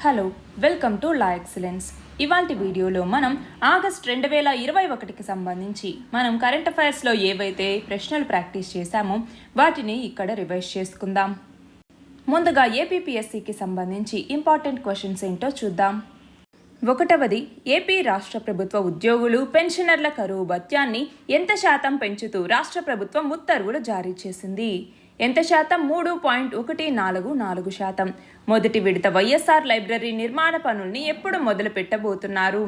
Hello, welcome to law excellence. ఇవాల్టి వీడియోలో మనం ఆగస్ట్ 2021కి సంబంధించి మనం కరెంట్ అఫైర్స్లో ఏవైతే ప్రశ్నలు ప్రాక్టీస్ చేశామో వాటిని ఇక్కడ రివైజ్ చేసుకుందాం. ముందుగా ఏపీపీఎస్సీకి సంబంధించి ఇంపార్టెంట్ క్వశ్చన్స్ ఏంటో చూద్దాం. ఒకటవది, ఏపీ రాష్ట్ర ప్రభుత్వ ఉద్యోగులు పెన్షనర్ల కరువు భత్యాన్ని ఎంత శాతం పెంచుతూ రాష్ట్ర ప్రభుత్వం ఉత్తర్వులు జారీ చేసింది? ఎంత శాతం? 3.144%. మొదటి విడత వైఎస్ఆర్ లైబ్రరీ నిర్మాణ పనుల్ని ఎప్పుడు మొదలు పెట్టబోతున్నారు?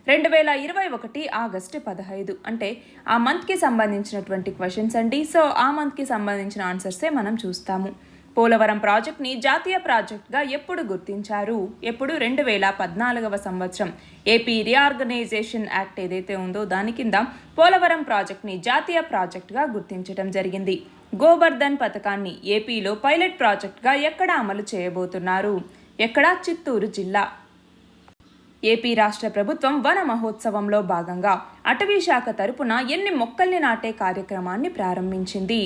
2021 ఆగస్టు 15. అంటే ఆ మంత్కి సంబంధించినటువంటి క్వశ్చన్స్ అండి. సో ఆ మంత్కి సంబంధించిన ఆన్సర్సే మనం చూస్తాము. పోలవరం ప్రాజెక్ట్ని జాతీయ ప్రాజెక్ట్గా ఎప్పుడు గుర్తించారు? ఎప్పుడు? 2014వ సంవత్సరం. ఏపీ రీఆర్గనైజేషన్ యాక్ట్ ఏదైతే ఉందో దాని కింద పోలవరం ప్రాజెక్ట్ని జాతీయ ప్రాజెక్ట్గా గుర్తించడం జరిగింది. గోబర్ధన్ పథకాన్ని ఏపీలో పైలట్ ప్రాజెక్ట్గా ఎక్కడ అమలు చేయబోతున్నారు? ఎక్కడ? చిత్తూరు జిల్లా. ఏపీ రాష్ట్ర ప్రభుత్వం వన మహోత్సవంలో భాగంగా అటవీ శాఖ తరపున ఎన్ని మొక్కల్ని నాటే కార్యక్రమాన్ని ప్రారంభించింది?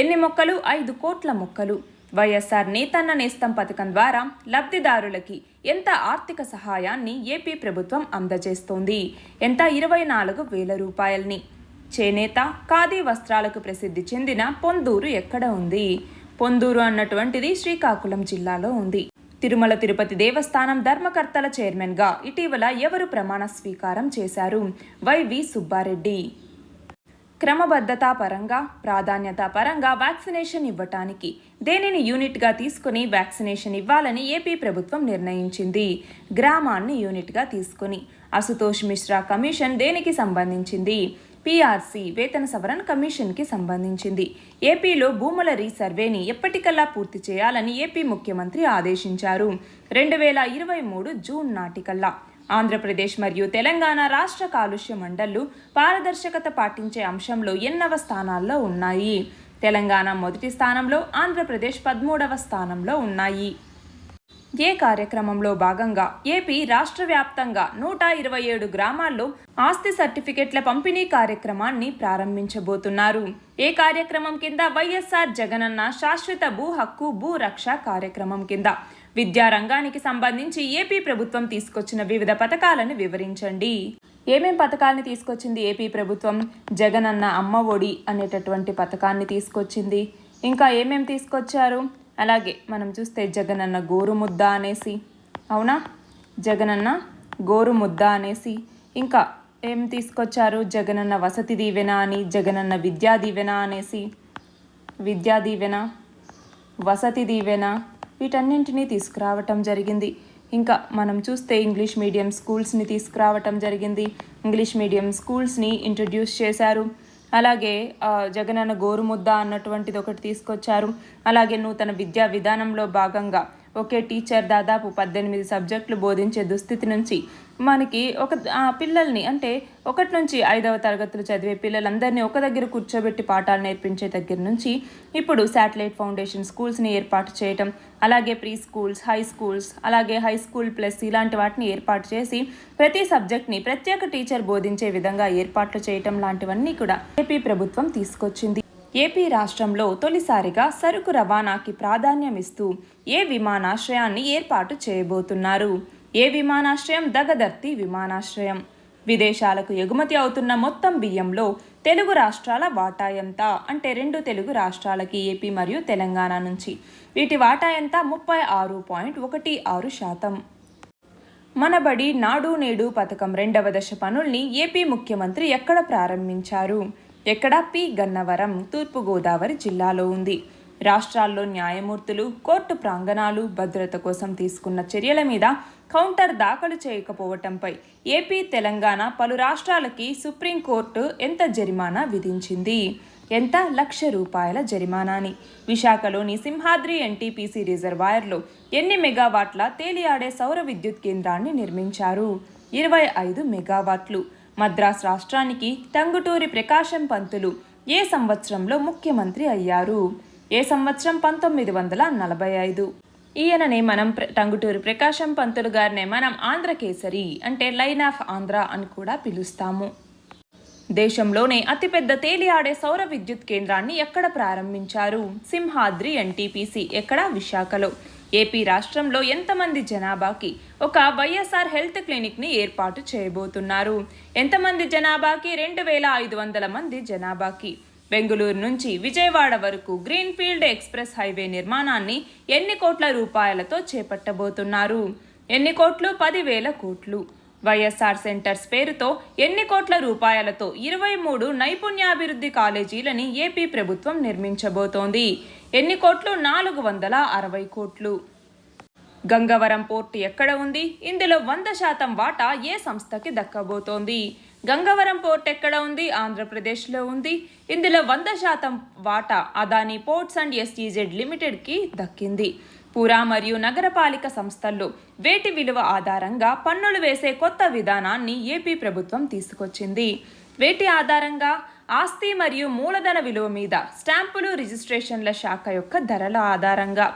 ఎన్ని మొక్కలు? 5 కోట్ల మొక్కలు. వైఎస్ఆర్ నేతన్న నేస్తం పథకం ద్వారా లబ్ధిదారులకి ఎంత ఆర్థిక సహాయాన్ని ఏపీ ప్రభుత్వం అందజేస్తోంది? ఎంత? 24,000 రూపాయల్ని. చేనేత, ఖాదీ వస్త్రాలకు ప్రసిద్ధి చెందిన పొందూరు ఎక్కడ ఉంది? పొందూరు అన్నటువంటిది శ్రీకాకుళం జిల్లాలో ఉంది. తిరుమల తిరుపతి దేవస్థానం ధర్మకర్తల చైర్మన్గా ఇటీవల ఎవరు ప్రమాణ స్వీకారం చేశారు? వైవి సుబ్బారెడ్డి. క్రమబద్ధత పరంగా, ప్రాధాన్యత పరంగా వ్యాక్సినేషన్ ఇవ్వటానికి దేనిని యూనిట్గా తీసుకుని వ్యాక్సినేషన్ ఇవ్వాలని ఏపీ ప్రభుత్వం నిర్ణయించింది? గ్రామాన్ని యూనిట్గా తీసుకుని. అశుతోష్ మిశ్రా కమిషన్ దేనికి సంబంధించింది? పీఆర్సీ వేతన సవరణ కమిషన్కి సంబంధించింది. ఏపీలో భూముల రీసర్వేని ఎప్పటికల్లా పూర్తి చేయాలని ఏపీ ముఖ్యమంత్రి ఆదేశించారు. 2023 జూన్ నాటికల్లా. ఆంధ్రప్రదేశ్ మరియు తెలంగాణ రాష్ట్ర కాలుష్య మండళ్లు పారదర్శకత పాటించే అంశంలో ఎన్నవ స్థానాల్లో ఉన్నాయి? తెలంగాణ మొదటి స్థానంలో, ఆంధ్రప్రదేశ్ 13వ స్థానంలో ఉన్నాయి. ఏ కార్యక్రమంలో భాగంగా ఏపీ రాష్ట్ర వ్యాప్తంగా 127 గ్రామాల్లో ఆస్తి సర్టిఫికెట్ల పంపిణీ కార్యక్రమాన్ని ప్రారంభించబోతున్నారు? ఏ కార్యక్రమం కింద? వైఎస్ఆర్ జగనన్న శాశ్వత భూ హక్కు భూ రక్ష కార్యక్రమం కింద. విద్యారంగానికి సంబంధించి ఏపీ ప్రభుత్వం తీసుకొచ్చిన వివిధ పథకాలను వివరించండి. ఏమేం పథకాలను తీసుకొచ్చింది ఏపీ ప్రభుత్వం? జగనన్న అమ్మ ఒడి అనేటటువంటి పథకాన్ని తీసుకొచ్చింది. ఇంకా ఏమేం తీసుకొచ్చారు? అలాగే మనం చూస్తే జగనన్న గోరుముద్ద అనేసి, అవునా? జగనన్న గోరుముద్ద అనేసి. ఇంకా ఏం తీసుకొచ్చారు? జగనన్న వసతి దీవెన అని, జగనన్న విద్యా దీవెన అనేసి. విద్యా దీవెన, వసతి దీవెన, వీటన్నింటినీ తీసుకురావటం జరిగింది. ఇంకా మనం చూస్తే ఇంగ్లీష్ మీడియం స్కూల్స్ని తీసుకురావటం జరిగింది. ఇంగ్లీష్ మీడియం స్కూల్స్ని ఇంట్రడ్యూస్ చేశారు. అలాగే జగనన్న గోరుముద్ద అన్నటువంటిది ఒకటి తీసుకొచ్చారు. అలాగే నూతన విద్యా విధానంలో భాగంగా ఒకే టీచర్ దాదాపు 18 సబ్జెక్టులు బోధించే దుస్థితి నుంచి మనకి పిల్లల్ని, అంటే 1 నుంచి 5వ తరగతులు చదివే పిల్లలందరినీ ఒక దగ్గర కూర్చోబెట్టి పాఠాలు నేర్పించే దగ్గర నుంచి ఇప్పుడు శాటిలైట్ ఫౌండేషన్ స్కూల్స్ని ఏర్పాటు చేయటం, అలాగే ప్రీ స్కూల్స్, హై స్కూల్స్, అలాగే హై స్కూల్ ప్లస్ ఇలాంటి వాటిని ఏర్పాటు చేసి ప్రతి సబ్జెక్ట్ని ప్రత్యేక టీచర్ బోధించే విధంగా ఏర్పాట్లు చేయటం లాంటివన్నీ కూడా ఏపీ ప్రభుత్వం తీసుకొచ్చింది. ఏపీ రాష్ట్రంలో తొలిసారిగా సరుకు రవాణాకి ప్రాధాన్యం ఇస్తూ ఏ విమానాశ్రయాన్ని ఏర్పాటు చేయబోతున్నారు? ఏ విమానాశ్రయం? దగదర్తి విమానాశ్రయం. విదేశాలకు ఎగుమతి అవుతున్న మొత్తం బియ్యంలో తెలుగు రాష్ట్రాల వాటా ఎంత? అంటే 2 తెలుగు రాష్ట్రాలకి, ఏపీ మరియు తెలంగాణ నుంచి. వీటి వాటా ఎంత? 36.16%. మనబడి నాడు నేడు పథకం 2వ దశ పనుల్ని ఏపీ ముఖ్యమంత్రి ఎక్కడ ప్రారంభించారు? ఎక్కడ? పి. గన్నవరం, తూర్పుగోదావరి జిల్లాలో ఉంది. రాష్ట్రాల్లో న్యాయమూర్తులు, కోర్టు ప్రాంగణాలు భద్రత కోసం తీసుకున్న చర్యల మీద కౌంటర్ దాఖలు చేయకపోవటంపై ఏపీ, తెలంగాణ పలు రాష్ట్రాలకి సుప్రీంకోర్టు ఎంత జరిమానా విధించింది? ఎంత? 1,00,000 రూపాయల జరిమానాని. విశాఖలోని సింహాద్రి ఎన్టీపీసీ రిజర్వాయర్లో ఎన్ని మెగావాట్ల తేలియాడే సౌర విద్యుత్ కేంద్రాన్ని నిర్మించారు? 25 మెగావాట్లు. మద్రాస్ రాష్ట్రానికి టంగుటూరి ప్రకాశం పంతులు ఏ సంవత్సరంలో ముఖ్యమంత్రి అయ్యారు? ఏ సంవత్సరం? 1945. ఈయననే మనం టంగుటూరి ప్రకాశం పంతులు గారినే మనం ఆంధ్రకేసరి, అంటే లైన్ ఆఫ్ ఆంధ్ర అని కూడా పిలుస్తాము. దేశంలోనే అతిపెద్ద తేలియాడే సౌర విద్యుత్ కేంద్రాన్ని ఎక్కడ ప్రారంభించారు? సింహాద్రి ఎన్టీపీసీ. ఎక్కడ? విశాఖలో. ఏపీ రాష్ట్రంలో ఎంతమంది జనాభాకి ఒక వైఎస్ఆర్ హెల్త్ క్లినిక్ని ఏర్పాటు చేయబోతున్నారు? ఎంతమంది జనాభాకి? 2500 మంది జనాభాకి. బెంగళూరు నుంచి విజయవాడ వరకు గ్రీన్ఫీల్డ్ ఎక్స్ప్రెస్ హైవే నిర్మాణాన్ని ఎన్ని కోట్ల రూపాయలతో చేపట్టబోతున్నారు? ఎన్ని కోట్లు? 10,000 కోట్లు. వైఎస్ఆర్ సెంటర్స్ పేరుతో ఎన్ని కోట్ల రూపాయలతో 23 నైపుణ్యాభివృద్ధి కాలేజీలని ఏపీ ప్రభుత్వం నిర్మించబోతోంది? ఎన్ని కోట్లు? 460 కోట్లు. గంగవరం పోర్టు ఎక్కడ ఉంది? ఇందులో 100% వాటా ఏ సంస్థకి దక్కబోతోంది? గంగవరం పోర్ట్ ఎక్కడ ఉంది? ఆంధ్రప్రదేశ్లో ఉంది. ఇందులో 100% వాటా అదానీ పోర్ట్స్ అండ్ ఎస్ఈజెడ్ లిమిటెడ్కి దక్కింది. పుర మరియు నగరపాలిక సంస్థల్లో వేటి విలువ ఆధారంగా పన్నులు వేసే కొత్త విధానాన్ని ఏపీ ప్రభుత్వం తీసుకొచ్చింది. వేటి ఆధారంగా? ఆస్తి మరియు మూలధన విలువ మీద స్టాంపులు రిజిస్ట్రేషన్ల శాఖ యొక్క ధరల ఆధారంగా.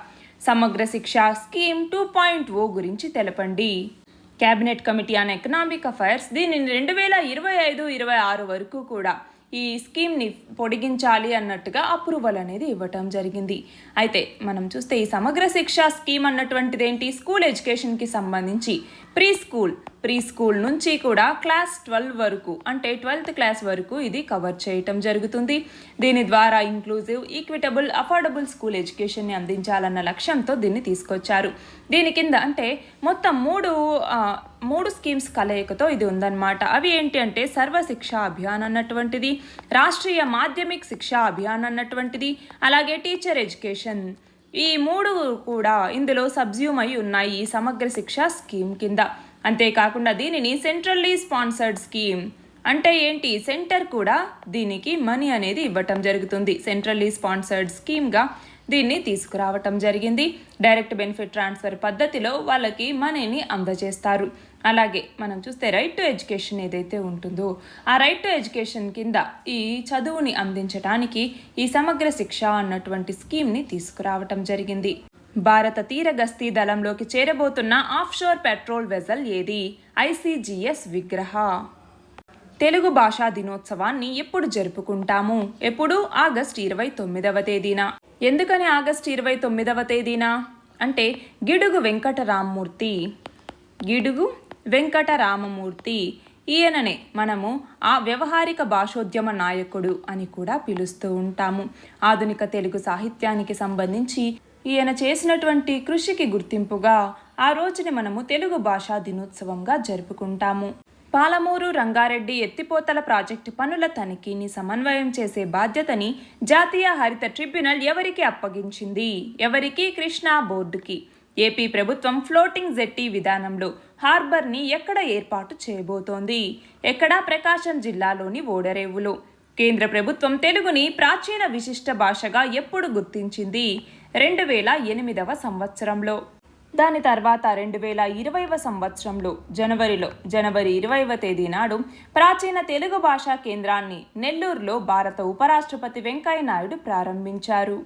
సమగ్ర శిక్ష స్కీమ్ 2.0 గురించి తెలపండి. Cabinet committee on economic affairs దీనిని 2025-26 వరకు కూడా ఈ స్కీమ్ని పొడిగించాలి అన్నట్టుగా అప్రూవల్ అనేది ఇవ్వటం జరిగింది. అయితే మనం చూస్తే ఈ సమగ్ర శిక్ష స్కీమ్ అన్నటువంటిది ఏంటి? స్కూల్ ఎడ్యుకేషన్కి సంబంధించి ప్రీ స్కూల్ నుంచి కూడా క్లాస్ 12 వరకు, అంటే 12th క్లాస్ వరకు ఇది కవర్ చేయటం జరుగుతుంది. దీని ద్వారా ఇంక్లూజివ్, ఈక్విటబుల్, అఫోర్డబుల్ స్కూల్ ఎడ్యుకేషన్ని అందించాలన్న లక్ష్యంతో దీన్ని తీసుకొచ్చారు. దీని కింద అంటే మొత్తం మూడు స్కీమ్స్ కలయికతో ఇది ఉందన్నమాట. అవి ఏంటి అంటే సర్వశిక్ష అభియాన్ అన్నటువంటిది, రాష్ట్రీయ మాధ్యమిక్ శిక్షా అభియాన్ అన్నటువంటిది, అలాగే టీచర్ ఎడ్యుకేషన్. ఈ 3 కూడా ఇందులో సబ్జ్యూమ్ అయి ఉన్నాయి ఈ సమగ్ర శిక్ష స్కీమ్ కింద. అంతేకాకుండా దీనిని సెంట్రల్లీ స్పాన్సర్డ్ స్కీమ్ అంటే ఏంటి? సెంటర్ కూడా దీనికి మనీ అనేది ఇవ్వటం జరుగుతుంది. సెంట్రల్లీ స్పాన్సర్డ్ స్కీమ్గా దీన్ని తీసుకురావటం జరిగింది. డైరెక్ట్ బెనిఫిట్ ట్రాన్స్ఫర్ పద్ధతిలో వాళ్ళకి మనీని అందజేస్తారు. అలాగే మనం చూస్తే రైట్ టు ఎడ్యుకేషన్ ఏదైతే ఉంటుందో ఆ రైట్ టు ఎడ్యుకేషన్ కింద ఈ చదువుని అందించడానికి ఈ సమగ్ర శిక్ష అన్నటువంటి స్కీమ్ని తీసుకురావటం జరిగింది. భారత తీర గస్తీ దళంలోకి చేరబోతున్న ఆఫ్షోర్ పెట్రోల్ వెజల్ ఏది? ICGS విగ్రహ. తెలుగు భాషా దినోత్సవాన్ని ఎప్పుడు జరుపుకుంటాము? ఎప్పుడు? ఆగస్టు 29వ తేదీన. ఎందుకని ఆగస్టు 29వ తేదీన అంటే గిడుగు వెంకటరామమూర్తి ఈయననే మనము ఆ వ్యవహారిక భాషోద్యమ నాయకుడు అని కూడా పిలుస్తూ ఉంటాము. ఆధునిక తెలుగు సాహిత్యానికి సంబంధించి ఈయన చేసినటువంటి కృషికి గుర్తింపుగా ఆ రోజుని మనము తెలుగు భాషా దినోత్సవంగా జరుపుకుంటాము. పాలమూరు రంగారెడ్డి ఎత్తిపోతల ప్రాజెక్టు పనుల తనిఖీని సమన్వయం చేసే బాధ్యతని జాతీయ హరిత ట్రిబ్యునల్ ఎవరికి అప్పగించింది? ఎవరికి? కృష్ణా బోర్డుకి. ఏపీ ప్రభుత్వం ఫ్లోటింగ్ జెట్టి విధానంలో హార్బర్ని ఎక్కడ ఏర్పాటు చేయబోతోంది? ఎక్కడ? ప్రకాశం జిల్లాలోని ఓడరేవులో. కేంద్ర ప్రభుత్వం తెలుగుని ప్రాచీన విశిష్ట భాషగా ఎప్పుడు గుర్తించింది? 2008వ సంవత్సరంలో. దాని తర్వాత 2020వ సంవత్సరంలో జనవరి 20వ తేదీ నాడు ప్రాచీన తెలుగు భాషా కేంద్రాన్ని నెల్లూరులో భారత ఉపరాష్ట్రపతి వెంకయ్య నాయుడు ప్రారంభించారు.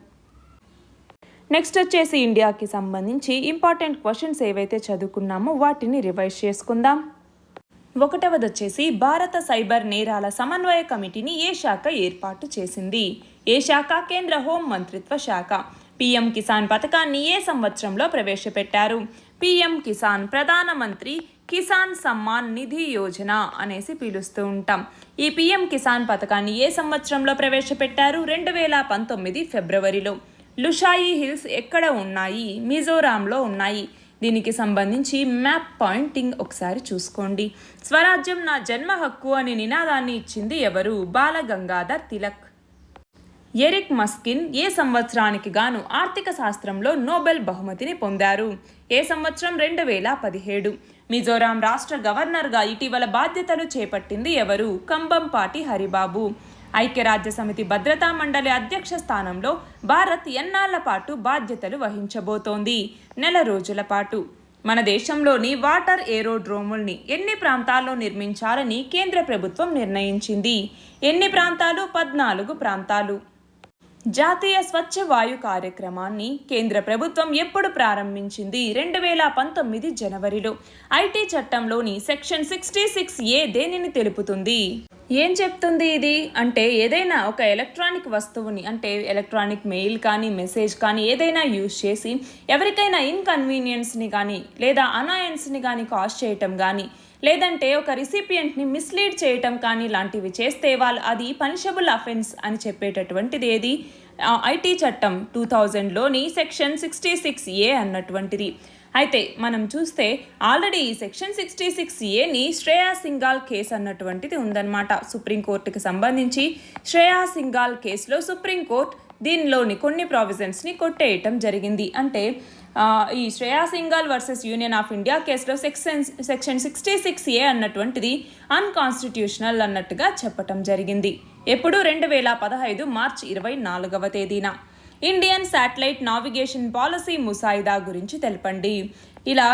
నెక్స్ట్ వచ్చేసి ఇండియాకి సంబంధించి ఇంపార్టెంట్ క్వశ్చన్స్ ఏవైతే చదువుకున్నామో వాటిని రివైజ్ చేసుకుందాం. 1వది వచ్చేసి భారత సైబర్ నేరాల సమన్వయ కమిటీని ఏ శాఖ ఏర్పాటు చేసింది? ఏ శాఖ? కేంద్ర హోం మంత్రిత్వ శాఖ. PM కిసాన్ పథకాన్ని ఏ సంవత్సరంలో ప్రవేశపెట్టారు? PM కిసాన్ ప్రధానమంత్రి కిసాన్ సమ్మాన్ నిధి యోజన అనేసి పిలుస్తూ ఉంటాం. ఈ PM కిసాన్ పథకాన్ని ఏ సంవత్సరంలో ప్రవేశపెట్టారు? 2019 ఫిబ్రవరిలో. లుషాయి హిల్స్ ఎక్కడ ఉన్నాయి? మిజోరాంలో ఉన్నాయి. దీనికి సంబంధించి మ్యాప్ పాయింటింగ్ ఒకసారి చూసుకోండి. స్వరాజ్యం నా జన్మ హక్కు అనే నినాదాన్ని ఇచ్చింది ఎవరు? బాలగంగాధర్ తిలక్. ఎరిక్ మస్కిన్ ఏ సంవత్సరానికి గాను ఆర్థిక శాస్త్రంలో నోబెల్ బహుమతిని పొందారు? ఏ సంవత్సరం? 2017. మిజోరాం రాష్ట్ర గవర్నర్గా ఇటీవల బాధ్యతలు చేపట్టింది ఎవరు? కంబంపాటి హరిబాబు. ఐక్యరాజ్య సమితి భద్రతా మండలి అధ్యక్ష స్థానంలో భారత్ ఎన్నాళ్ల పాటు బాధ్యతలు వహించబోతోంది? 1 నెల రోజుల పాటు. మన దేశంలోని వాటర్ ఏరోడ్రోముల్ని ఎన్ని ప్రాంతాల్లో నిర్మించాలని కేంద్ర ప్రభుత్వం నిర్ణయించింది? ఎన్ని ప్రాంతాలు? 14 ప్రాంతాలు. జాతీయ స్వచ్ఛ వాయు కార్యక్రమాన్ని కేంద్ర ప్రభుత్వం ఎప్పుడు ప్రారంభించింది? 2019 జనవరిలో. ఐటీ చట్టంలోని సెక్షన్ 66A దేనిని తెలుపుతుంది? ఏం చెప్తుంది ఇది అంటే ఏదైనా ఒక ఎలక్ట్రానిక్ వస్తువుని అంటే ఎలక్ట్రానిక్ మెయిల్ కానీ మెసేజ్ కానీ ఏదైనా యూజ్ చేసి ఎవరికైనా ఇన్కన్వీనియన్స్ని కానీ లేదా అనాయన్స్ని కానీ కాజ్ చేయటం కానీ లేదంటే ఒక రిసిపియంట్ని మిస్లీడ్ చేయటం కానీ లాంటివి చేస్తే వాళ్ళు అది పనిషబుల్ అఫెన్స్ అని చెప్పేటటువంటిది ఏది ఐటీ చట్టం 2000లోని సెక్షన్ 66A అన్నటువంటిది. అయితే మనం చూస్తే ఆల్రెడీ ఈ సెక్షన్ 66Aని శ్రేయా సింఘాల్ కేసు అన్నటువంటిది ఉందన్నమాట. సుప్రీంకోర్టుకి సంబంధించి శ్రేయా సింఘాల్ కేసులో సుప్రీంకోర్టు దీనిలోని కొన్ని ప్రావిజన్స్ని కొట్టేయటం జరిగింది. అంటే ఈ Shreya Singhal versus Union of India కేసులో సెక్షన్ 66A అన్నటువంటిది అన్కాన్స్టిట్యూషనల్ అన్నట్టుగా చెప్పటం జరిగింది. ఎప్పుడు 2015 మార్చి 24వ తేదీన. ఇండియన్ శాటిలైట్ నావిగేషన్ పాలసీ ముసాయిదా గురించి తెలపండి. ఇలా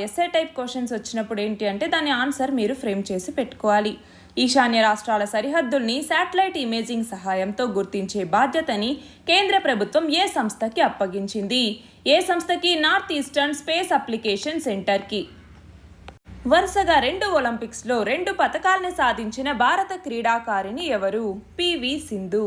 ఎస్ఏ టైప్ క్వశ్చన్స్ వచ్చినప్పుడు ఏంటి అంటే దాని ఆన్సర్ మీరు ఫ్రేమ్ చేసి పెట్టుకోవాలి. ఈశాన్య రాష్ట్రాల సరిహద్దుల్ని శాటిలైట్ ఇమేజింగ్ సహాయంతో గుర్తించే బాధ్యతని కేంద్ర ప్రభుత్వం ఏ సంస్థకి అప్పగించింది? ఏ సంస్థకి? నార్త్ ఈస్టర్న్ స్పేస్ అప్లికేషన్ సెంటర్కి. వరుసగా 2 ఒలింపిక్స్లో 2 పతకాల్ని సాధించిన భారత క్రీడాకారిణి ఎవరు? పివి సింధు.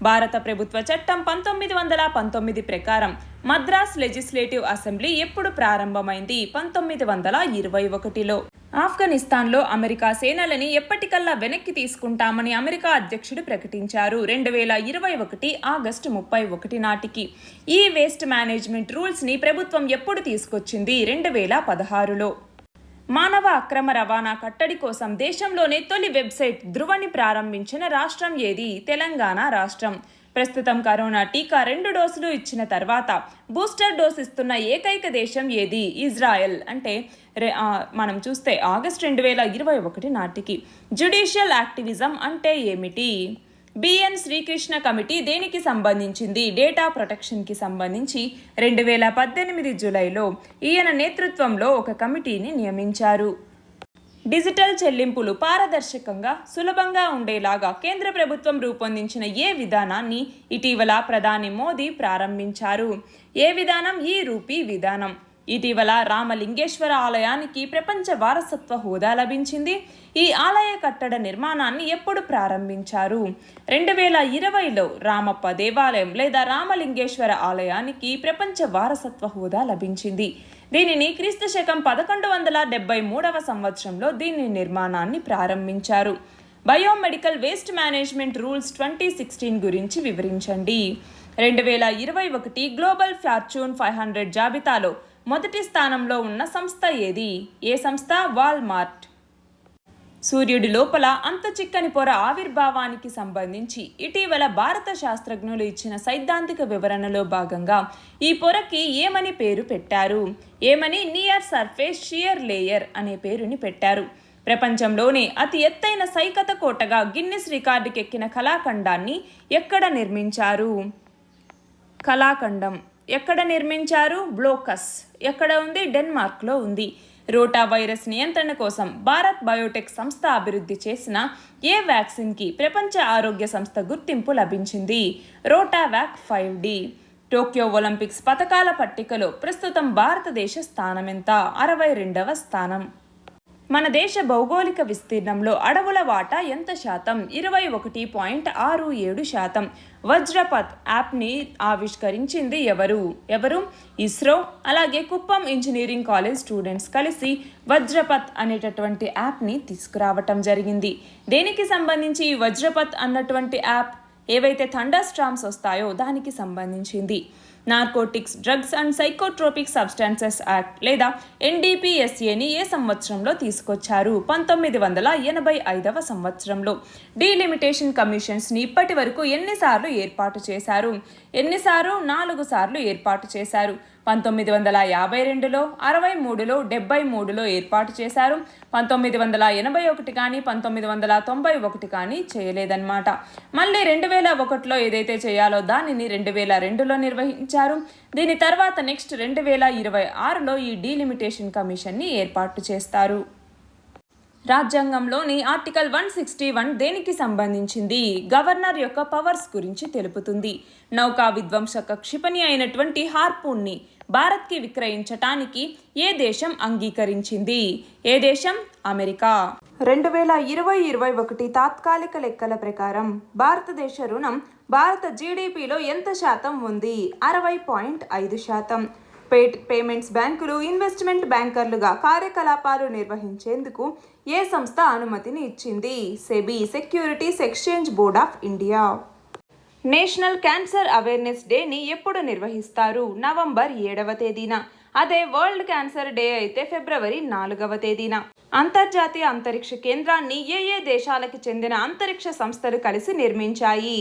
భారత ప్రభుత్వ చట్టం 1919 ప్రకారం మద్రాస్ లెజిస్లేటివ్ అసెంబ్లీ ఎప్పుడు ప్రారంభమైంది? 1921లో. ఆఫ్ఘనిస్తాన్లో అమెరికా సేనలని ఎప్పటికల్లా వెనక్కి తీసుకుంటామని అమెరికా అధ్యక్షుడు ప్రకటించారు 2021 ఆగస్టు 31 నాటికి. ఈ వేస్ట్ మేనేజ్మెంట్ రూల్స్ని ప్రభుత్వం ఎప్పుడు తీసుకొచ్చింది? 2016లో. మానవ అక్రమ రవాణా కట్టడి కోసం దేశంలోనే తొలి వెబ్సైట్ ధృవని ప్రారంభించిన రాష్ట్రం ఏది? తెలంగాణ రాష్ట్రం. ప్రస్తుతం కరోనా టీకా 2 డోసులు ఇచ్చిన తర్వాత బూస్టర్ డోస్ ఇస్తున్న ఏకైక దేశం ఏది? ఇజ్రాయెల్. అంటే మనం చూస్తే ఆగస్టు 2021 నాటికి. జ్యుడిషియల్ యాక్టివిజం అంటే ఏమిటి? బిఎన్ శ్రీకృష్ణ కమిటీ దేనికి సంబంధించింది? డేటా ప్రొటెక్షన్కి సంబంధించి 2018 జూలైలో ఈయన నేతృత్వంలో ఒక కమిటీని నియమించారు. డిజిటల్ చెల్లింపులు పారదర్శకంగా సులభంగా ఉండేలాగా కేంద్ర ప్రభుత్వం రూపొందించిన ఏ విధానాన్ని ఇటీవల ప్రధాని మోదీ ప్రారంభించారు? ఏ విధానం? ఈ రూపీ విధానం. ఇటీవల రామలింగేశ్వర ఆలయానికి ప్రపంచ వారసత్వ హోదా లభించింది. ఈ ఆలయ కట్టడ నిర్మాణాన్ని ఎప్పుడు ప్రారంభించారు? 2020లో రామప్ప దేవాలయం లేదా రామలింగేశ్వర ఆలయానికి ప్రపంచ వారసత్వ హోదా లభించింది. దీనిని క్రీస్తు శకం 1173వ సంవత్సరంలో దీని నిర్మాణాన్ని ప్రారంభించారు. బయోమెడికల్ వేస్ట్ మేనేజ్మెంట్ రూల్స్ 2016 గురించి వివరించండి. 2021 గ్లోబల్ ఫార్చ్యూన్ 500 జాబితాలో మొదటి స్థానంలో ఉన్న సంస్థ ఏది? ఏ సంస్థ? వాల్మార్ట్. సూర్యుడి లోపల అంత చిక్కని పొర ఆవిర్భావానికి సంబంధించి ఇటీవల భారత శాస్త్రజ్ఞులు ఇచ్చిన సైద్ధాంతిక వివరణలో భాగంగా ఈ పొరకి ఏమని పేరు పెట్టారు? ఏమని? నియర్ సర్ఫేస్ షియర్ లేయర్ అనే పేరుని పెట్టారు. ప్రపంచంలోనే అతి ఎత్తైన సైకత కోటగా గిన్నిస్ రికార్డుకెక్కిన కళాఖండాన్ని ఎక్కడ నిర్మించారు? కళాఖండం ఎక్కడ నిర్మించారు? బ్లోకస్. ఎక్కడ ఉంది? డెన్మార్క్లో ఉంది. రోటా వైరస్ నియంత్రణ కోసం భారత్ బయోటెక్ సంస్థ అభివృద్ధి చేసిన ఏ వ్యాక్సిన్కి ప్రపంచ ఆరోగ్య సంస్థ గుర్తింపు లభించింది? రోటావాక్ 5D. టోక్యో ఒలింపిక్స్ పతకాల పట్టికలో ప్రస్తుతం భారతదేశ స్థానం ఎంత? 62వ స్థానం. మన దేశ భౌగోళిక విస్తీర్ణంలో అడవుల వాటా ఎంత శాతం? 21.67%. వజ్రపథ్ యాప్ని ఆవిష్కరించింది ఎవరు? ఇస్రో. అలాగే కుప్పం ఇంజనీరింగ్ కాలేజ్ స్టూడెంట్స్ కలిసి వజ్రపథ్ అనేటటువంటి యాప్ని తీసుకురావటం జరిగింది. దేనికి సంబంధించి ఈ వజ్రపథ్ అన్నటువంటి యాప్? ఏవైతే థండర్ స్టార్మ్స్ వస్తాయో దానికి సంబంధించింది. Narcotics, drugs and psychotropic substances act లేదా NDPSAని ఏ సంవత్సరంలో తీసుకొచ్చారు? 1985వ సంవత్సరంలో. డీలిమిటేషన్ కమిషన్స్ని ఇప్పటి వరకు ఎన్నిసార్లు ఏర్పాటు చేశారు? 4 సార్లు ఏర్పాటు చేశారు. 1952లో, 63లో, 73లో ఏర్పాటు చేశారు. 1981 కానీ 1991 కానీ చేయలేదన్నమాట. మళ్ళీ 2001లో ఏదైతే చేయాలో దానిని 2002లో నిర్వహించారు. దీని తర్వాత నెక్స్ట్ 2026లో ఈ డీలిమిటేషన్ కమిషన్ని ఏర్పాటు చేస్తారు. రాజ్యాంగంలోని ఆర్టికల్ 161 దేనికి సంబంధించింది? గవర్నర్ యొక్క పవర్స్ గురించి తెలుపుతుంది. నౌకా విధ్వంసక క్షిపణి అయినటువంటి హార్పూన్ని భారత్కి విక్రయించటానికి ఏ దేశం అంగీకరించింది? ఏ దేశం? అమెరికా. 2020-21 తాత్కాలిక లెక్కల ప్రకారం భారతదేశ రుణం భారత జీడిపిలో ఎంత శాతం ఉంది? 60.5%. పేమెంట్స్ బ్యాంకులు ఇన్వెస్ట్మెంట్ బ్యాంకర్లుగా కార్యకలాపాలు నిర్వహించేందుకు ఏ సంస్థ అనుమతిని ఇచ్చింది? SEBI, securities exchange board of India. National cancer awareness డేని ఎప్పుడు నిర్వహిస్తారు? నవంబర్ 7వ తేదీన. అదే వరల్డ్ క్యాన్సర్ డే అయితే ఫిబ్రవరి 4వ తేదీన. అంతర్జాతీయ అంతరిక్ష కేంద్రాన్ని ఏ దేశాలకు చెందిన అంతరిక్ష సంస్థలు కలిసి నిర్మించాయి?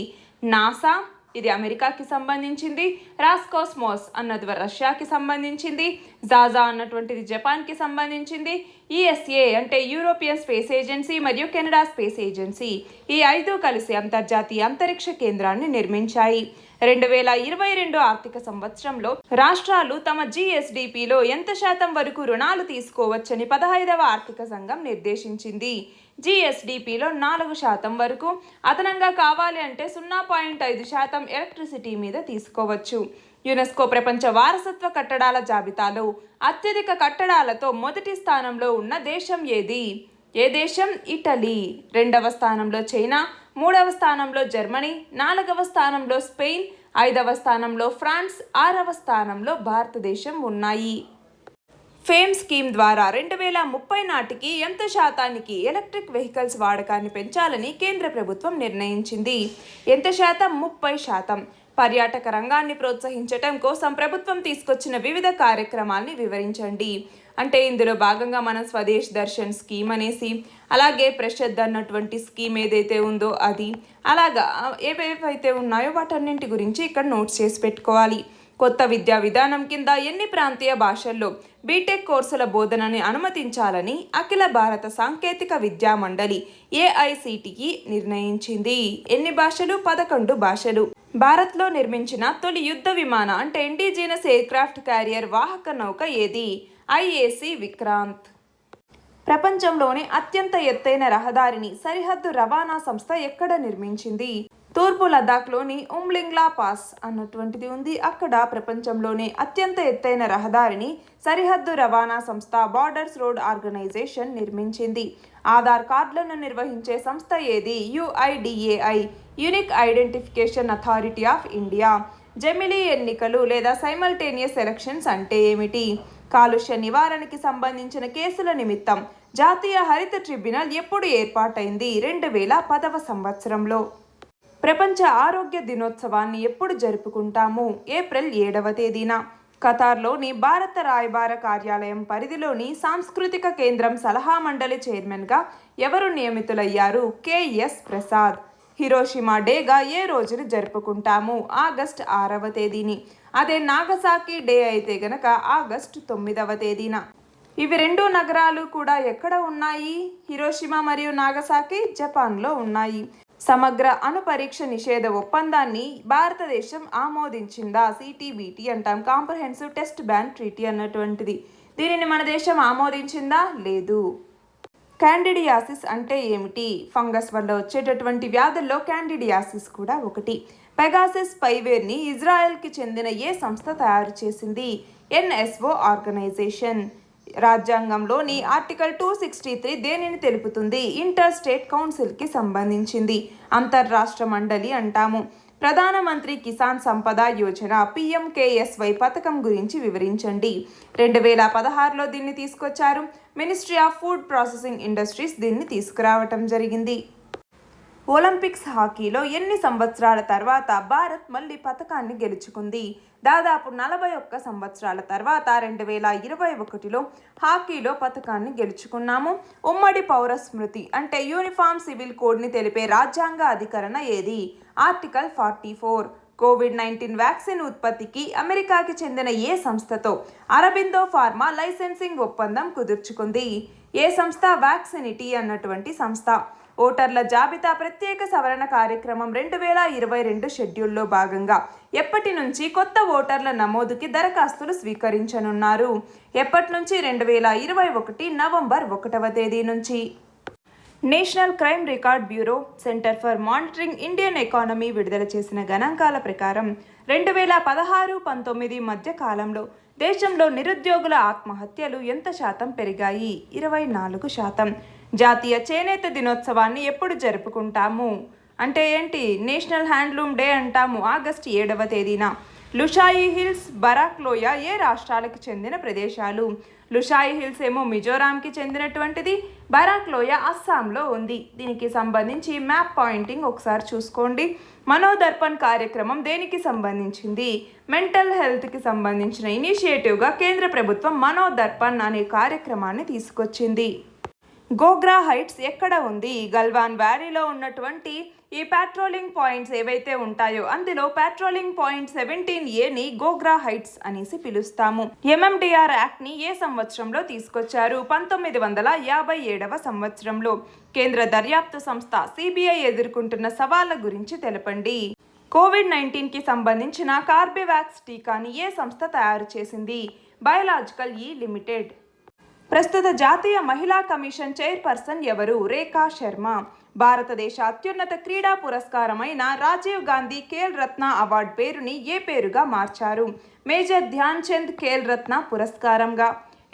నాసా, ఇది అమెరికాకి సంబంధించింది. రాస్కోస్మోస్ అన్నది రష్యాకి సంబంధించింది. జాజా అన్నటువంటిది జపాన్కి సంబంధించింది. ఈఎస్ఏ అంటే యూరోపియన్ స్పేస్ ఏజెన్సీ మరియు కెనడా స్పేస్ ఏజెన్సీ, ఈ 5 కలిసి అంతర్జాతీయ అంతరిక్ష కేంద్రాన్ని నిర్మించాయి. 2022 ఆర్థిక సంవత్సరంలో రాష్ట్రాలు తమ జీఎస్డిపిలో ఎంత శాతం వరకు రుణాలు తీసుకోవచ్చని 15వ ఆర్థిక సంఘం నిర్దేశించింది. జీఎస్డిపిలో 4% వరకు, అదనంగా కావాలి అంటే 0.5% ఎలక్ట్రిసిటీ మీద తీసుకోవచ్చు. యునెస్కో ప్రపంచ వారసత్వ కట్టడాల జాబితాలో అత్యధిక కట్టడాలతో మొదటి స్థానంలో ఉన్న దేశం ఏది? ఏ దేశం? ఇటలీ. 2వ స్థానంలో చైనా, 3వ స్థానంలో జర్మనీ, 4వ స్థానంలో స్పెయిన్, 5వ స్థానంలో ఫ్రాన్స్, 6వ స్థానంలో భారతదేశం ఉన్నాయి. ఫేమ్ స్కీమ్ ద్వారా 2030 నాటికి ఎంత శాతానికి ఎలక్ట్రిక్ వెహికల్స్ వాడకాన్ని పెంచాలని కేంద్ర ప్రభుత్వం నిర్ణయించింది? ఎంత శాతం? 30%. పర్యాటక రంగాన్ని ప్రోత్సహించటం కోసం ప్రభుత్వం తీసుకొచ్చిన వివిధ కార్యక్రమాల్ని వివరించండి. అంటే ఇందులో భాగంగా మనం స్వదేశ్ దర్శన్ స్కీమ్ అనేసి, అలాగే ప్రసిద్ధ అన్నటువంటి స్కీమ్ ఏదైతే ఉందో అది, అలాగా ఏవేవైతే ఉన్నాయో వాటన్నింటి గురించి ఇక్కడ నోట్స్ చేసి పెట్టుకోవాలి. కొత్త విద్యా విధానం కింద ఎన్ని ప్రాంతీయ భాషల్లో బీటెక్ కోర్సుల బోధనని అనుమతించాలని అఖిల భారత సాంకేతిక విద్యా మండలి ఏఐసిటిఈ నిర్ణయించింది. ఎన్ని భాషలు? 11 భాషలు. భారత్లో నిర్మించిన తొలి యుద్ధ విమాన అంటే ఇండిజినస్ ఎయిర్క్రాఫ్ట్ క్యారియర్ వాహక నౌక ఏది? ఐఏసి విక్రాంత్. ప్రపంచంలోనే అత్యంత ఎత్తైన రహదారిని సరిహద్దు రవాణా సంస్థ ఎక్కడ నిర్మించింది? తూర్పు లదాఖ్లోని ఉమ్లింగ్లా పాస్ అన్నటువంటిది ఉంది. అక్కడ ప్రపంచంలోనే అత్యంత ఎత్తైన రహదారిని సరిహద్దు రవాణా సంస్థ బార్డర్స్ రోడ్ ఆర్గనైజేషన్ నిర్మించింది. ఆధార్ కార్డులను నిర్వహించే సంస్థ ఏది? UIDAI, unique identification authority of India. జమిలీ ఎన్నికలు లేదా సైమల్టేనియస్ ఎలక్షన్స్ అంటే ఏమిటి? కాలుష్య నివారణకి సంబంధించిన కేసుల నిమిత్తం జాతీయ హరిత ట్రిబ్యునల్ ఎప్పుడు ఏర్పాటైంది? 2010వ సంవత్సరంలో. ప్రపంచ ఆరోగ్య దినోత్సవాన్ని ఎప్పుడు జరుపుకుంటాము? ఏప్రిల్ 7వ తేదీన. ఖతార్లోని భారత రాయబార కార్యాలయం పరిధిలోని సాంస్కృతిక కేంద్రం సలహా మండలి చైర్మన్గా ఎవరు నియమితులయ్యారు? కెఎస్ ప్రసాద్. హిరోషిమా డేగా ఏ రోజుని జరుపుకుంటాము? ఆగస్టు 6వ తేదీని. అదే నాగసాకి డే అయితే గనక ఆగస్టు 9వ తేదీన. ఇవి 2 నగరాలు కూడా ఎక్కడ ఉన్నాయి? హిరోషిమా మరియు నాగసాకి జపాన్లో ఉన్నాయి. సమగ్ర అణు పరీక్ష నిషేధ ఒప్పందాన్ని భారతదేశం ఆమోదించిందా? సిటీబీటీ అంటాం, కాంప్రహెన్సివ్ టెస్ట్ బ్యాన్ ట్రీటీ అన్నటువంటిది. దీనిని మన దేశం ఆమోదించిందా? లేదు. క్యాండిడియాసిస్ అంటే ఏమిటి? ఫంగస్ వల్ల వచ్చేటటువంటి వ్యాధుల్లో క్యాండిడియాసిస్ కూడా ఒకటి. పెగాసిస్ స్పైవేర్ని ఇజ్రాయెల్కి చెందిన ఏ సంస్థ తయారు చేసింది? NSO organisation. రాజ్యాంగంలోని ఆర్టికల్ 263 దేనిని తెలుపుతుంది? ఇంటర్ స్టేట్ కౌన్సిల్కి సంబంధించింది. అంతర్రాష్ట్ర మండలి అంటాము. ప్రధానమంత్రి కిసాన్ సంపద యోజన పిఎంకేఎస్వై పథకం గురించి వివరించండి. 2016లో దీన్ని తీసుకొచ్చారు. Ministry of food processing industries దీన్ని తీసుకురావటం జరిగింది. ఒలింపిక్స్ హాకీలో ఎన్ని సంవత్సరాల తర్వాత భారత్ మళ్ళీ పథకాన్ని గెలుచుకుంది? దాదాపు 41 సంవత్సరాల తర్వాత 2021లో హాకీలో పథకాన్ని గెలుచుకున్నాము. ఉమ్మడి పౌర స్మృతి అంటే యూనిఫామ్ సివిల్ కోడ్ని తెలిపే రాజ్యాంగ అధికరణ ఏది? ఆర్టికల్ 44. కోవిడ్-19 వ్యాక్సిన్ ఉత్పత్తికి అమెరికాకి చెందిన ఏ సంస్థతో అరబిందో ఫార్మా లైసెన్సింగ్ ఒప్పందం కుదుర్చుకుంది? ఏ సంస్థ? వ్యాక్సినిటీ అన్నటువంటి సంస్థ. ఓటర్ల జాబితా ప్రత్యేక సవరణ కార్యక్రమం 2022 షెడ్యూల్లో భాగంగా ఎప్పటి నుంచి కొత్త ఓటర్ల నమోదుకి దరఖాస్తులు స్వీకరించనున్నారు? ఎప్పటి నుంచి? 2021 నవంబర్ 1వ తేదీ నుంచి. National crime record bureau, centre for monitoring Indian economy విడుదల చేసిన గణాంకాల ప్రకారం 2016-19 మధ్య కాలంలో దేశంలో నిరుద్యోగుల ఆత్మహత్యలు ఎంత శాతం పెరిగాయి? 24%. జాతీయ చేనేత దినోత్సవాన్ని ఎప్పుడు జరుపుకుంటాము అంటే ఏంటి? నేషనల్ హ్యాండ్లూమ్ డే అంటాము ఆగస్టు 7వ తేదీన. లుషాయి హిల్స్, బరాక్ లోయ ఏ రాష్ట్రాలకు చెందిన ప్రదేశాలు? లుషాయి హిల్స్ ఏమో మిజోరాంకి చెందినటువంటిది, బరాక్ లోయ అస్సాంలో ఉంది. దీనికి సంబంధించి మ్యాప్ పాయింటింగ్ ఒకసారి చూసుకోండి. మనోదర్పణ్ కార్యక్రమం దేనికి సంబంధించింది? మెంటల్ హెల్త్కి సంబంధించిన ఇనిషియేటివ్గా కేంద్ర ప్రభుత్వం మనోదర్పణ్ అనే కార్యక్రమాన్ని తీసుకొచ్చింది. గోగ్రా హైట్స్ ఎక్కడ ఉంది? గల్వాన్ వ్యాలీలో ఉన్నటువంటి ఈ పెట్రోలింగ్ పాయింట్స్ ఏవైతే ఉంటాయో అందులో పెట్రోలింగ్ పాయింట్ 17Aని గోగ్రా హైట్స్ అనేసి పిలుస్తాము. MMDR యాక్ట్ని ఏ సంవత్సరంలో తీసుకొచ్చారు? 1957వ సంవత్సరంలో. కేంద్ర దర్యాప్తు సంస్థ CBI ఎదుర్కొంటున్న సవాళ్ల గురించి తెలపండి. COVID-19కి సంబంధించిన కార్బేవాక్స్ టీకాని ఏ సంస్థ తయారు చేసింది? బయోలాజికల్ ఈ లిమిటెడ్. ప్రస్తుత జాతీయ మహిళా కమిషన్ చైర్పర్సన్ ఎవరు? రేఖా శర్మ. భారతదేశ అత్యున్నత క్రీడా పురస్కారమైన రాజీవ్ గాంధీ ఖేల్ రత్న అవార్డు పేరుని ఏ పేరుగా మార్చారు? మేజర్ ధ్యాన్ చంద్ ఖేల్ రత్న పురస్కారంగా.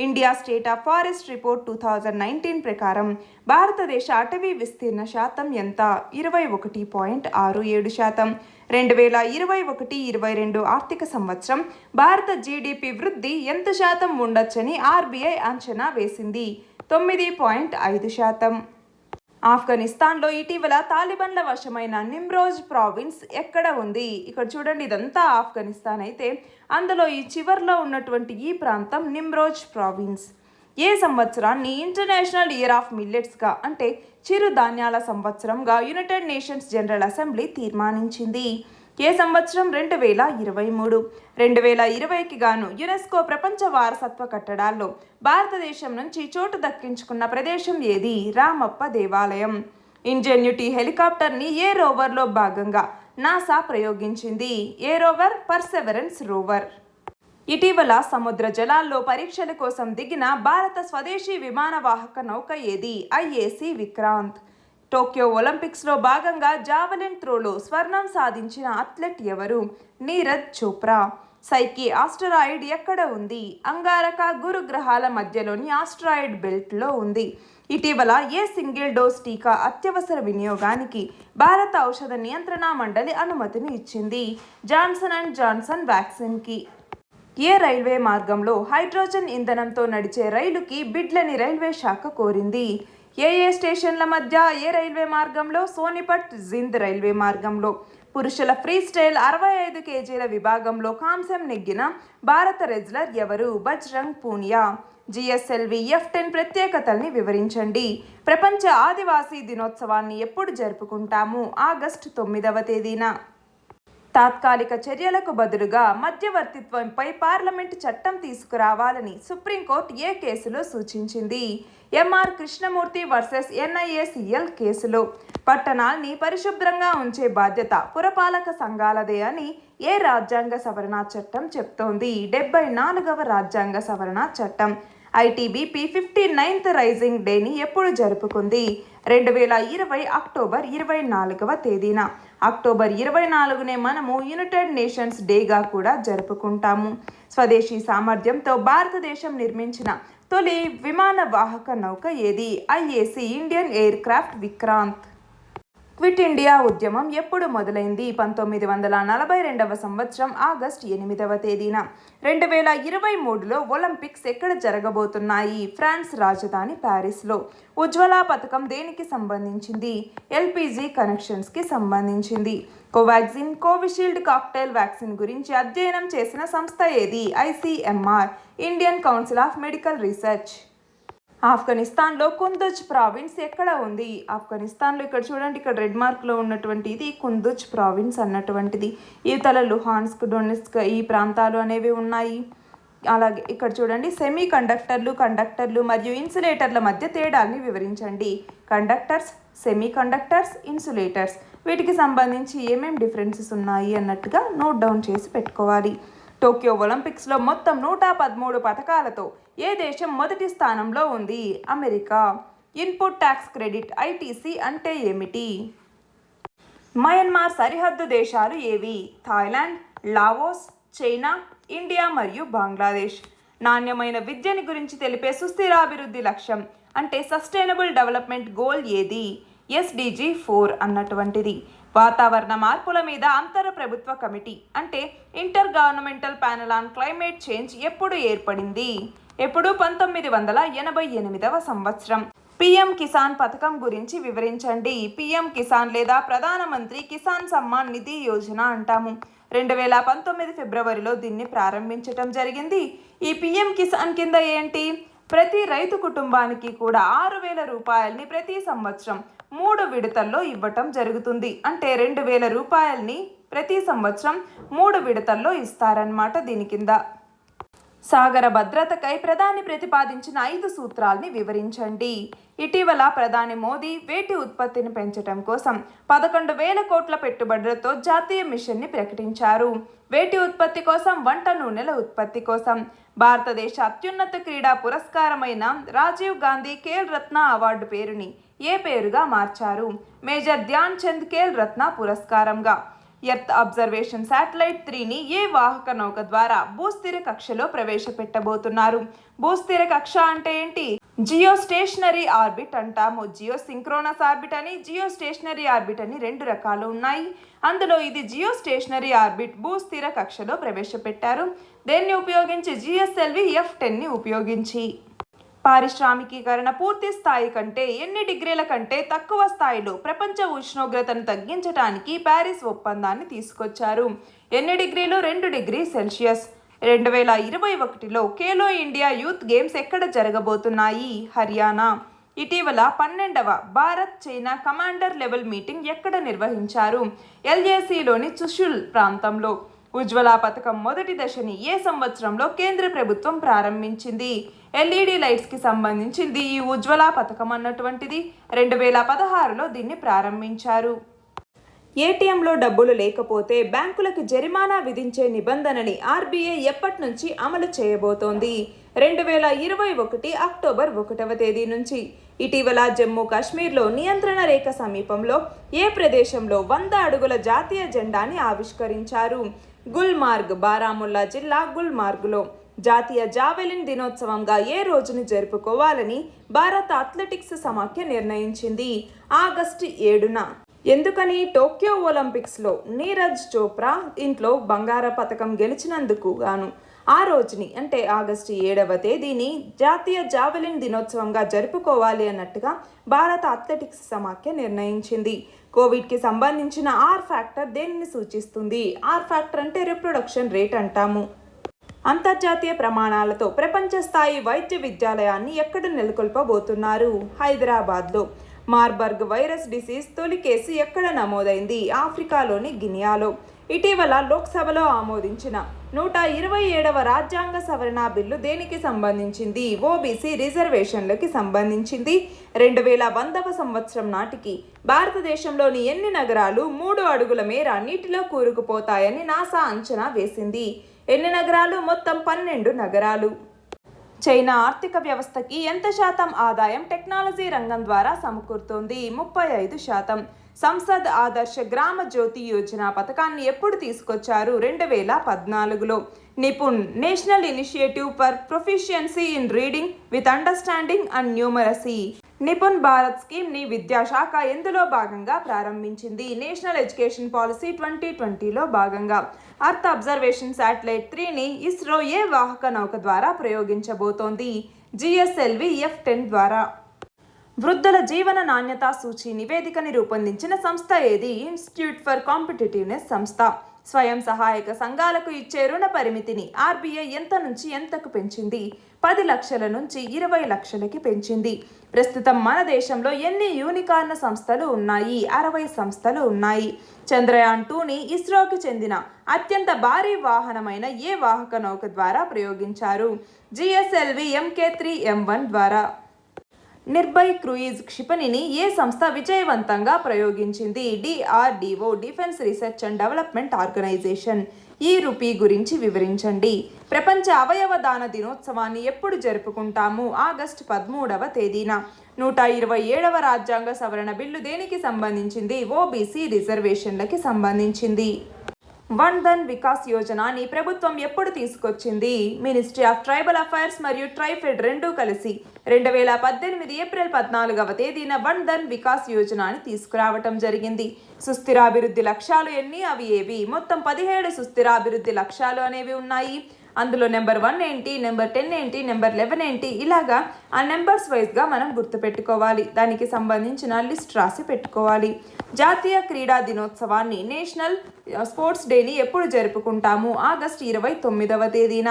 India State of Forest Report 2019 ప్రకారం భారతదేశ అటవీ విస్తీర్ణ శాతం ఎంత? 21.67%. 2021-22 ఆర్థిక సంవత్సరం భారత GDP వృద్ధి ఎంత శాతం ఉండొచ్చని RBI అంచనా వేసింది? 9.5%. ఆఫ్ఘనిస్తాన్లో ఇటీవల తాలిబాన్ల వశమైన నిమ్రోజ్ ప్రావిన్స్ ఎక్కడ ఉంది? ఇక్కడ చూడండి, ఇదంతా ఆఫ్ఘనిస్తాన్ అయితే అందులో ఈ చివర్లో ఉన్నటువంటి ఈ ప్రాంతం నిమ్రోజ్ ప్రావిన్స్. ఏ సంవత్సరాన్ని ఇంటర్నేషనల్ ఇయర్ ఆఫ్ మిల్లెట్స్గా అంటే చిరుధాన్యాల సంవత్సరంగా యునైటెడ్ నేషన్స్ జనరల్ అసెంబ్లీ తీర్మానించింది? ఏ సంవత్సరం? 2023. 2020కి గాను యునెస్కో ప్రపంచ వారసత్వ కట్టడాల్లో భారతదేశం నుంచి చోటు దక్కించుకున్న ప్రదేశం ఏది? రామప్ప దేవాలయం. ఇంజెన్యూటీ హెలికాప్టర్ని ఏ రోవర్లో భాగంగా నాసా ప్రయోగించింది? ఏ రోవర్? Perseverance rover. ఇటీవల సముద్ర జలాల్లో పరీక్షల కోసం దిగిన భారత స్వదేశీ విమానవాహక నౌక ఏది? IAC విక్రాంత్. టోక్యో ఒలింపిక్స్లో భాగంగా జావెలిన్ త్రోలో స్వర్ణం సాధించిన అథ్లెట్ ఎవరు? నీరజ్ చోప్రా. సైకి ఆస్టరాయిడ్ ఎక్కడ ఉంది? అంగారక, గురు గ్రహాల మధ్యలోని ఆస్ట్రాయిడ్ బెల్ట్లో ఉంది. ఇటీవల ఏ సింగిల్ డోస్ టీకా అత్యవసర వినియోగానికి భారత ఔషధ నియంత్రణ మండలి అనుమతిని ఇచ్చింది? జాన్సన్ అండ్ జాన్సన్ వ్యాక్సిన్కి. ఏ రైల్వే మార్గంలో హైడ్రోజన్ ఇంధనంతో నడిచే రైలుకి బిడ్లని రైల్వే శాఖ కోరింది? ఏ స్టేషన్ల మధ్య? ఏ రైల్వే మార్గంలో? సోనిపట్ జింద్ రైల్వే మార్గంలో. పురుషుల ఫ్రీ స్టైల్ 65 kgల విభాగంలో కాంస్యం నెగ్గిన భారత రెజ్లర్ ఎవరు? బజ్రంగ్ పూనియా. GSLV F10 ప్రత్యేకతల్ని వివరించండి. ప్రపంచ ఆదివాసీ దినోత్సవాన్ని ఎప్పుడు జరుపుకుంటాము? ఆగస్టు 9వ తేదీన. తాత్కాలిక చర్యలకు బదులుగా మధ్యవర్తిత్వంపై పార్లమెంటు చట్టం తీసుకురావాలని సుప్రీంకోర్టు ఏ కేసులో సూచించింది? MR కృష్ణమూర్తి వర్సెస్ NIACL కేసులో. పట్టణాల్ని పరిశుభ్రంగా ఉంచే బాధ్యత పురపాలక సంఘాలదే అని ఏ రాజ్యాంగ సవరణ చట్టం చెప్తోంది? 74వ రాజ్యాంగ సవరణ చట్టం. ITBP 59th రైజింగ్ డేని ఎప్పుడు జరుపుకుంది? 2020 అక్టోబర్ 24వ తేదీన. అక్టోబర్ 24నే మనము యునైటెడ్ నేషన్స్ డేగా కూడా జరుపుకుంటాము. స్వదేశీ సామర్థ్యంతో భారతదేశం నిర్మించిన తొలి విమాన వాహక నౌక ఏది? IAC Indian air craft Vikrant. Quit India ఉద్యమం ఎప్పుడు మొదలైంది? 1942వ సంవత్సరం ఆగస్టు 8వ తేదీన. 2023లో ఒలింపిక్స్ ఎక్కడ జరగబోతున్నాయి? ఫ్రాన్స్ రాజధాని ప్యారిస్లో. ఉజ్వల పథకం దేనికి సంబంధించింది? LPG కనెక్షన్స్కి సంబంధించింది. కోవాక్సిన్, కోవిషీల్డ్ కాక్టైల్ వ్యాక్సిన్ గురించి అధ్యయనం చేసిన సంస్థ ఏది? ICMR Indian council of medical research. ఆఫ్ఘనిస్తాన్లో కుందుజ్ ప్రావిన్స్ ఎక్కడ ఉంది? ఆఫ్ఘనిస్తాన్లో ఇక్కడ చూడండి, ఇక్కడ రెడ్ మార్క్లో ఉన్నటువంటి ఇది కుందుజ్ ప్రావిన్స్ అన్నటువంటిది. ఇవతల లుహాన్స్క్, డొనెట్స్క్ ఈ ప్రాంతాలు అనేవి ఉన్నాయి. అలాగే ఇక్కడ చూడండి, సెమీ కండక్టర్లు మరియు ఇన్సులేటర్ల మధ్య తేడాల్ని వివరించండి. కండక్టర్స్, సెమీ కండక్టర్స్, ఇన్సులేటర్స్ వీటికి సంబంధించి ఏమేమి డిఫరెన్సెస్ ఉన్నాయి అన్నట్టుగా నోట్ డౌన్ చేసి పెట్టుకోవాలి. టోక్యో ఒలింపిక్స్లో మొత్తం 113 పథకాలతో ఏ దేశం మొదటి స్థానంలో ఉంది? America. Input tax credit ITC అంటే ఏమిటి? మయన్మార్ సరిహద్దు దేశాలు ఏవి? థాయిలాండ్, లావోస్, చైనా, ఇండియా మరియు బంగ్లాదేశ్. నాణ్యమైన విద్యని గురించి తెలిపే సుస్థిరాభివృద్ధి లక్ష్యం అంటే సస్టైనబుల్ డెవలప్మెంట్ గోల్ ఏది? SDG 4 అన్నటువంటిది. వాతావరణ మార్పుల మీద అంతర ప్రభుత్వ కమిటీ అంటే inter governmental panel on climate change ఎప్పుడు ఏర్పడింది? ఎప్పుడు? 1988వ సంవత్సరం. PM కిసాన్ పథకం గురించి వివరించండి. PM కిసాన్ లేదా ప్రధానమంత్రి కిసాన్ సమ్మాన్ నిధి యోజన అంటాము. 2019 ఫిబ్రవరిలో దీన్ని ప్రారంభించటం జరిగింది. ఈ PM కిసాన్ కింద ఏంటి? ప్రతి రైతు కుటుంబానికి కూడా 6,000 రూపాయలని ప్రతి సంవత్సరం 3 విడతల్లో ఇవ్వటం జరుగుతుంది. అంటే 2,000 రూపాయలని ప్రతి సంవత్సరం 3 విడతల్లో ఇస్తారన్నమాట. దీని కింద సాగర భద్రతకై ప్రధాని ప్రతిపాదించిన 5 సూత్రాల్ని వివరించండి. ఇటీవల ప్రధాని మోదీ వేటి ఉత్పత్తిని పెంచడం కోసం 11,000 కోట్ల పెట్టుబడులతో జాతీయ మిషన్ని ప్రకటించారు. వేటి ఉత్పత్తి కోసం? వంట నూనెల ఉత్పత్తి కోసం. భారతదేశ అత్యున్నత క్రీడా పురస్కారమైన రాజీవ్ గాంధీ ఖేల్ రత్న అవార్డు పేరుని ఏ పేరుగా మార్చారు? Major Dhyan Chand Khel Ratna పురస్కారంగా. Earth observation satellite 3ని ఏ వాహక నౌక ద్వారా భూస్థిర కక్షలో ప్రవేశపెట్టబోతున్నారు? భూస్థిర కక్ష అంటే ఏంటి? జియో స్టేషనరీ ఆర్బిట్ అంటాము. జియో సింక్రోనస్ ఆర్బిట్ అని, జియో స్టేషనరీ ఆర్బిట్ అని 2 రకాలు ఉన్నాయి. అందులో ఇది జియో స్టేషనరీ ఆర్బిట్ భూస్థిర కక్షలో ప్రవేశపెట్టారు. దేన్ని ఉపయోగించి? GSLV F-10ని ఉపయోగించి. పారిశ్రామికీకరణ పూర్తి స్థాయి కంటే ఎన్ని డిగ్రీల కంటే తక్కువ స్థాయిలో ప్రపంచ ఉష్ణోగ్రతను తగ్గించడానికి ప్యారిస్ ఒప్పందాన్ని తీసుకొచ్చారు. ఎన్ని డిగ్రీలు? 2 డిగ్రీ సెల్సియస్. 2021లో ఖేలో ఇండియా యూత్ గేమ్స్ ఎక్కడ జరగబోతున్నాయి? హర్యానా. ఇటీవల 12వ Bharat China commander level meeting ఎక్కడ నిర్వహించారు? LACలోని చుషుల్ ప్రాంతంలో. ఉజ్వల పథకం మొదటి దశని ఏ సంవత్సరంలో కేంద్ర ప్రభుత్వం ప్రారంభించింది? LED లైట్స్కి సంబంధించింది ఈ ఉజ్వల పథకం అన్నటువంటిది. 2016లో దీన్ని ప్రారంభించారు. ATMలో డబ్బులు లేకపోతే బ్యాంకులకు జరిమానా విధించే నిబంధనని RBI ఎప్పటి నుంచి అమలు చేయబోతోంది? 2021 అక్టోబర్ 1వ తేదీ నుంచి. ఇటీవల జమ్మూ కాశ్మీర్లో నియంత్రణ రేఖ సమీపంలో ఏ ప్రదేశంలో 100 అడుగుల జాతీయ జెండాని ఆవిష్కరించారు? గుల్మార్గ్, బారాముల్లా జిల్లా గుల్మార్గ్లో. జాతీయ జావెలిన్ దినోత్సవంగా ఏ రోజును జరుపుకోవాలని భారత అథ్లెటిక్స్ సమాఖ్య నిర్ణయించింది? ఆగస్టు 7న. ఎందుకని? టోక్యో ఒలింపిక్స్లో నీరజ్ చోప్రా ఇంట్లో బంగార పథకం గెలిచినందుకు గాను ఆ రోజుని అంటే ఆగస్టు 7వ తేదీని జాతీయ జావెలిన్ దినోత్సవంగా జరుపుకోవాలి అన్నట్టుగా భారత అథ్లెటిక్స్ సమాఖ్య నిర్ణయించింది. కోవిడ్కి సంబంధించిన R ఫ్యాక్టర్ దేనిని సూచిస్తుంది? R ఫ్యాక్టర్ అంటే రిప్రొడక్షన్ రేట్ అంటాము. అంతర్జాతీయ ప్రమాణాలతో ప్రపంచ స్థాయి వైద్య విద్యాలయాన్ని ఎక్కడ నెలకొల్పబోతున్నారు? హైదరాబాద్లో. మార్బర్గ్ వైరస్ డిసీజ్ తొలి కేసు ఎక్కడ నమోదైంది? ఆఫ్రికాలోని గినియాలో. ఇటీవల లోక్సభలో ఆమోదించిన 127వ రాజ్యాంగ సవరణ బిల్లు దేనికి సంబంధించింది? OBC రిజర్వేషన్లకి సంబంధించింది. 2100వ సంవత్సరం నాటికి భారతదేశంలోని ఎన్ని నగరాలు 3 అడుగుల మేర నీటిలో కూరుకుపోతాయని నాసా అంచనా వేసింది? ఎన్ని నగరాలు? మొత్తం 12 నగరాలు. చైనా ఆర్థిక వ్యవస్థకి ఎంత శాతం ఆదాయం టెక్నాలజీ రంగం ద్వారా సమకూరుతోంది? 35%. సంసద్ ఆదర్శ గ్రామ జ్యోతి యోజన పథకాన్ని ఎప్పుడు తీసుకొచ్చారు? 2014లో. Nipun National Initiative for Proficiency in Reading with Understanding and Numeracy. Nipun Bharat స్కీమ్ని విద్యాశాఖ ఎందులో భాగంగా ప్రారంభించింది? నేషనల్ ఎడ్యుకేషన్ పాలసీ 2020లో భాగంగా. ఎర్త్ అబ్జర్వేషన్ శాటిలైట్ 3ని ఇస్రో ఏ వాహక నౌక ద్వారా ప్రయోగించబోతోంది? GSLV F-10 ద్వారా. వృద్ధుల జీవన నాణ్యతా సూచి నివేదికని రూపొందించిన సంస్థ ఏది? ఇన్స్టిట్యూట్ ఫర్ కాంపిటిటివ్నెస్ సంస్థ. స్వయం సహాయక సంఘాలకు ఇచ్చే రుణ పరిమితిని RBI ఎంత నుంచి ఎంతకు పెంచింది? 10 లక్షల నుంచి 20 లక్షలకి పెంచింది. ప్రస్తుతం మన దేశంలో ఎన్ని యూనికార్న్ సంస్థలు ఉన్నాయి? 60 సంస్థలు ఉన్నాయి. చంద్రయాన్ 2ని ఇస్రోకి చెందిన అత్యంత భారీ వాహనమైన ఏ వాహక నౌక ద్వారా ప్రయోగించారు? GSLV Mk3 M1 ద్వారా. నిర్భయ్ క్రూయిజ్ క్షిపణిని ఏ సంస్థ విజయవంతంగా ప్రయోగించింది? DRDO defence research and development organisation. ఈ రూపీ గురించి వివరించండి. ప్రపంచ అవయవ దాన దినోత్సవాన్ని ఎప్పుడు జరుపుకుంటాము? ఆగస్టు 13వ తేదీన. 127వ రాజ్యాంగ సవరణ బిల్లు దేనికి సంబంధించింది? OBC రిజర్వేషన్లకి సంబంధించింది. వన్ ధన్ వికాస్ యోజనని ప్రభుత్వం ఎప్పుడు తీసుకొచ్చింది? మినిస్ట్రీ ఆఫ్ ట్రైబల్ అఫైర్స్ మరియు ట్రైఫెడ్ రెండూ కలిసి 2018 ఏప్రిల్ 14వ తేదీన వన్ ధన్ వికాస్ యోజనని తీసుకురావటం జరిగింది. సుస్థిరాభివృద్ధి లక్ష్యాలు ఎన్ని? అవి ఏవి? మొత్తం 17 సుస్థిరాభివృద్ధి లక్ష్యాలు అనేవి ఉన్నాయి. అందులో నెంబర్ 1 ఏంటి, నెంబర్ 10 ఏంటి, నెంబర్ 11 ఏంటి, ఇలాగా ఆ నెంబర్స్ వైజ్గా మనం గుర్తుపెట్టుకోవాలి. దానికి సంబంధించిన లిస్ట్ రాసి పెట్టుకోవాలి. జాతీయ క్రీడా దినోత్సవాన్ని, నేషనల్ స్పోర్ట్స్ డేని ఎప్పుడు జరుపుకుంటాము? ఆగస్టు 29వ తేదీన.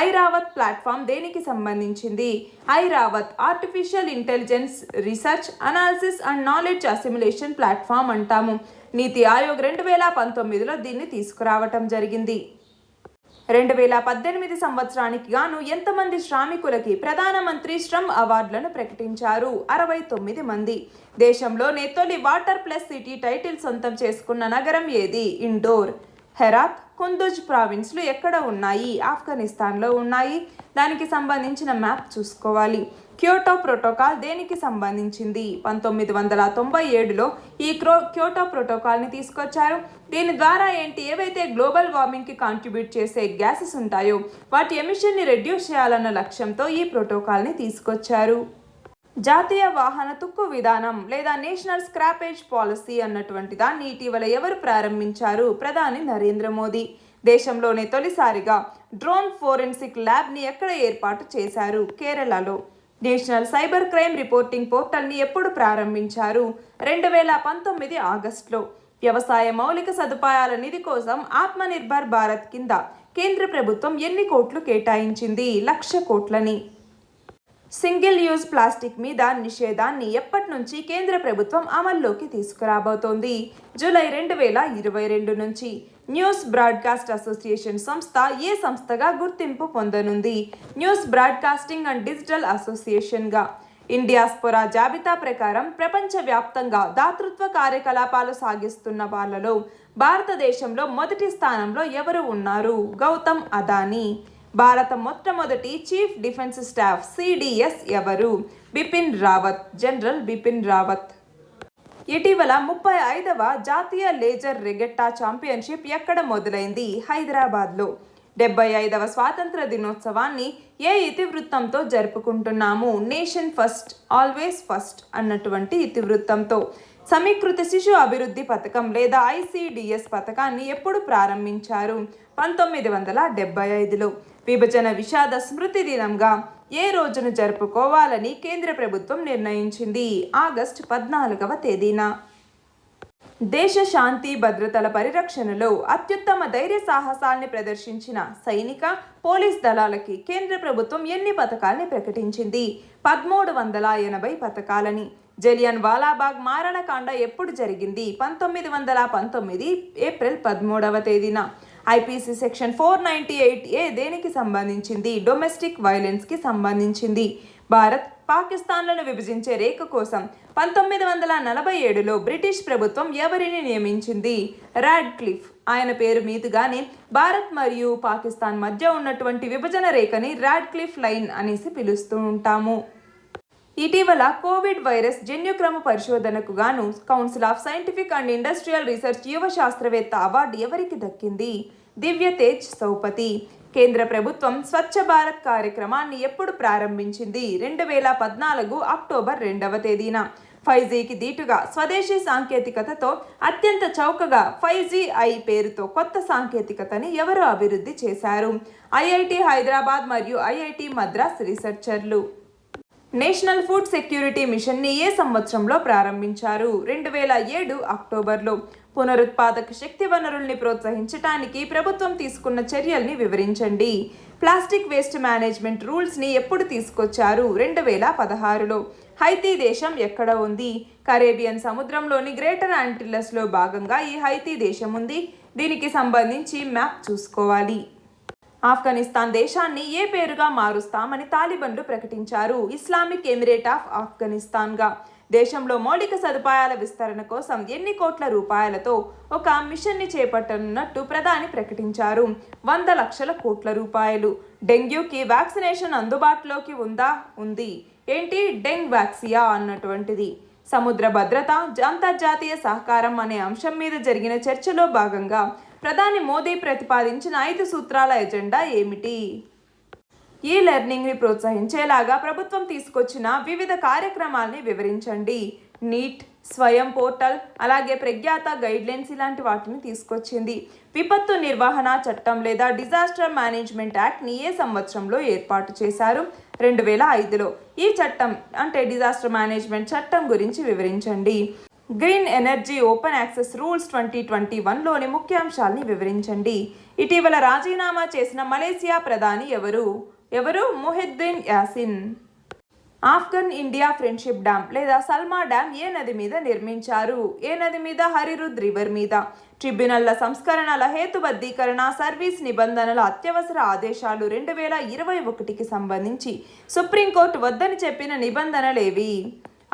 ఐరావత్ ప్లాట్ఫామ్ దేనికి సంబంధించింది? Airawat Artificial Intelligence Research, Analysis and Knowledge Assimilation Platform అంటాము. నీతి ఆయోగ్ 2019లో దీన్ని తీసుకురావటం జరిగింది. 2018 సంవత్సరానికి గాను ఎంతమంది శ్రామికులకి ప్రధానమంత్రి శ్రమ్ అవార్డులను ప్రకటించారు? 69 మంది. దేశంలోనే తొలి వాటర్ ప్లస్ సిటీ టైటిల్ సొంతం చేసుకున్న నగరం ఏది? ఇండోర్. హెరాత్, కుందుజ్ ప్రావిన్స్లు ఎక్కడ ఉన్నాయి? ఆఫ్ఘనిస్తాన్లో ఉన్నాయి. దానికి సంబంధించిన మ్యాప్ చూసుకోవాలి. క్యోటో ప్రోటోకాల్ దేనికి సంబంధించింది? 1997లో ఈ క్యోటో ప్రోటోకాల్ని తీసుకొచ్చారు. దీని ద్వారా ఏవైతే గ్లోబల్ వార్మింగ్కి కాంట్రిబ్యూట్ చేసే గ్యాసెస్ ఉంటాయో వాటి ఎమిషన్ని రెడ్యూస్ చేయాలన్న లక్ష్యంతో ఈ ప్రోటోకాల్ని తీసుకొచ్చారు. జాతీయ వాహన తుక్కు విధానం లేదా నేషనల్ స్క్రాపేజ్ పాలసీ అన్నటువంటి దాన్ని ఇటీవల ఎవరు ప్రారంభించారు? ప్రధాని నరేంద్ర మోదీ. దేశంలోనే తొలిసారిగా డ్రోన్ ఫోరెన్సిక్ ల్యాబ్ని ఎక్కడ ఏర్పాటు చేశారు? కేరళలో. నేషనల్ సైబర్ క్రైమ్ రిపోర్టింగ్ పోర్టల్ని ఎప్పుడు ప్రారంభించారు? 2019 ఆగస్టులో. వ్యవసాయ మౌలిక సదుపాయాల నిధి కోసం ఆత్మనిర్భర్ భారత్ కింద కేంద్ర ప్రభుత్వం ఎన్ని కోట్లు కేటాయించింది? 1,00,000 కోట్లని. సింగిల్ యూజ్ ప్లాస్టిక్ మీద నిషేధాన్ని ఎప్పటి నుంచి కేంద్ర ప్రభుత్వం అమల్లోకి తీసుకురాబోతోంది? జూలై 2022 నుంచి. న్యూస్ బ్రాడ్కాస్ట్ అసోసియేషన్ సంస్థ ఏ సంస్థగా గుర్తింపు పొందనుంది? న్యూస్ బ్రాడ్కాస్టింగ్ అండ్ డిజిటల్ అసోసియేషన్గా. ఇండియాస్పోరా జాబితా ప్రకారం ప్రపంచవ్యాప్తంగా దాతృత్వ కార్యకలాపాలు సాగిస్తున్న వాళ్ళలో భారతదేశంలో మొదటి స్థానంలో ఎవరు ఉన్నారు? గౌతమ్ అదానీ. భారత మొట్టమొదటి చీఫ్ డిఫెన్స్ స్టాఫ్ సిడిఎస్ ఎవరు? బిపిన్ రావత్, జనరల్ బిపిన్ రావత్. ఇటీవల 35వ జాతీయ లేజర్ రెగెట్టా ఛాంపియన్షిప్ ఎక్కడ మొదలైంది? హైదరాబాద్లో. 75వ స్వాతంత్ర దినోత్సవాన్ని ఏ ఇతివృత్తంతో జరుపుకుంటున్నాము? నేషన్ ఫస్ట్, ఆల్వేస్ ఫస్ట్ అన్నటువంటి ఇతివృత్తంతో. సమీకృత శిశు అభివృద్ధి పథకం లేదా ఐసిడిఎస్ పథకాన్ని ఎప్పుడు ప్రారంభించారు? 1975లో. విభజన విషాద స్మృతి దినంగా ఏ రోజును జరుపుకోవాలని కేంద్ర ప్రభుత్వం నిర్ణయించింది? ఆగస్టు 14వ తేదీన. దేశ శాంతి భద్రతల పరిరక్షణలో అత్యుత్తమ ధైర్య సాహసాల్ని ప్రదర్శించిన సైనిక, పోలీస్ దళాలకి కేంద్ర ప్రభుత్వం ఎన్ని పథకాల్ని ప్రకటించింది? 1380 పథకాలని. జలియన్ వాలాబాగ్ మారణకాండ ఎప్పుడు జరిగింది? 1919 ఏప్రిల్ 13వ తేదీన. ఐపీసీ సెక్షన్ 498A దేనికి సంబంధించింది? డొమెస్టిక్ వైలెన్స్కి సంబంధించింది. భారత్ పాకిస్తాన్లను విభజించే రేఖ కోసం 1947లో బ్రిటిష్ ప్రభుత్వం ఎవరిని నియమించింది? రాడ్క్లిఫ్. ఆయన పేరు మీదుగానే భారత్ మరియు పాకిస్తాన్ మధ్య ఉన్నటువంటి విభజన రేఖని రాడ్క్లిఫ్ లైన్ అనేసి పిలుస్తూ ఉంటాము. ఇటీవల కోవిడ్ వైరస్ జన్యుక్రమ పరిశోధనకు గాను council of scientific and industrial research యువ శాస్త్రవేత్త అవార్డు ఎవరికి దక్కింది? దివ్యతేజ్ సౌపతి. కేంద్ర ప్రభుత్వం స్వచ్ఛ భారత్ కార్యక్రమాన్ని ఎప్పుడు ప్రారంభించింది? 2014 అక్టోబర్ 2వ తేదీన. 5Gకి దీటుగా స్వదేశీ సాంకేతికతతో అత్యంత చౌకగా 5GI పేరుతో కొత్త సాంకేతికతని ఎవరు అభివృద్ధి చేశారు? ఐఐటి హైదరాబాద్ మరియు ఐఐటి మద్రాస్ రీసెర్చర్లు. నేషనల్ ఫుడ్ సెక్యూరిటీ మిషన్ని ఏ సంవత్సరంలో ప్రారంభించారు? 2007 అక్టోబర్లో. పునరుత్పాదక శక్తి వనరుల్ని ప్రోత్సహించడానికి ప్రభుత్వం తీసుకున్న చర్యల్ని వివరించండి. ప్లాస్టిక్ వేస్ట్ మేనేజ్మెంట్ రూల్స్ని ఎప్పుడు తీసుకొచ్చారు? 2016లో. హైతీ దేశం ఎక్కడ ఉంది? కరేబియన్ సముద్రంలోని గ్రేటర్ యాంటిల్లస్లో భాగంగా ఈ హైతీ దేశం ఉంది. దీనికి సంబంధించి మ్యాప్ చూసుకోవాలి. ఆఫ్ఘనిస్తాన్ దేశాన్ని ఏ పేరుగా మారుస్తామని తాలిబన్లు ప్రకటించారు? ఇస్లామిక్ ఎమిరేట్ ఆఫ్ ఆఫ్ఘనిస్తాన్గా. దేశంలో మౌలిక సదుపాయాల విస్తరణ కోసం ఎన్ని కోట్ల రూపాయలతో ఒక మిషన్ని చేపట్టనున్నట్టు ప్రధాని ప్రకటించారు? 100 లక్షల కోట్ల రూపాయలు. డెంగ్యూకి వ్యాక్సినేషన్ అందుబాటులోకి ఉందా? ఉంది. ఏంటి? డెంగ్ వ్యాక్సియా అన్నటువంటిది. సముద్ర భద్రత, అంతర్జాతీయ సహకారం అనే అంశం మీద జరిగిన చర్చలో భాగంగా ప్రధాని మోదీ ప్రతిపాదించిన 5 సూత్రాల ఎజెండా ఏమిటి? ఈ లెర్నింగ్ని ప్రోత్సహించేలాగా ప్రభుత్వం తీసుకొచ్చిన వివిధ కార్యక్రమాల్ని వివరించండి. నీట్, స్వయం పోర్టల్, అలాగే ప్రజ్ఞాత గైడ్లైన్స్ ఇలాంటి వాటిని తీసుకొచ్చింది. విపత్తు నిర్వహణ చట్టం లేదా డిజాస్టర్ మేనేజ్మెంట్ యాక్ట్ని ఏ సంవత్సరంలో ఏర్పాటు చేశారు? 2005లో. ఈ చట్టం అంటే డిజాస్టర్ మేనేజ్మెంట్ చట్టం గురించి వివరించండి. Green Energy Open Access Rules 2021లోని ముఖ్యాంశాల్ని వివరించండి. ఇటీవల రాజీనామా చేసిన మలేసియా ప్రధాని ఎవరు? Muhyiddin Yassin. Afghan India Friendship Dam లేదా సల్మా డ్యామ్ ఏ నది మీద నిర్మించారు? ఏ నది మీద? హరిరుద్ రివర్ మీద. ట్రిబ్యునల్ల సంస్కరణల హేతుబద్ధీకరణ సర్వీస్ నిబంధనల అత్యవసర ఆదేశాలు 2021కి సంబంధించి సుప్రీంకోర్టు వద్దని చెప్పిన నిబంధనలేవి?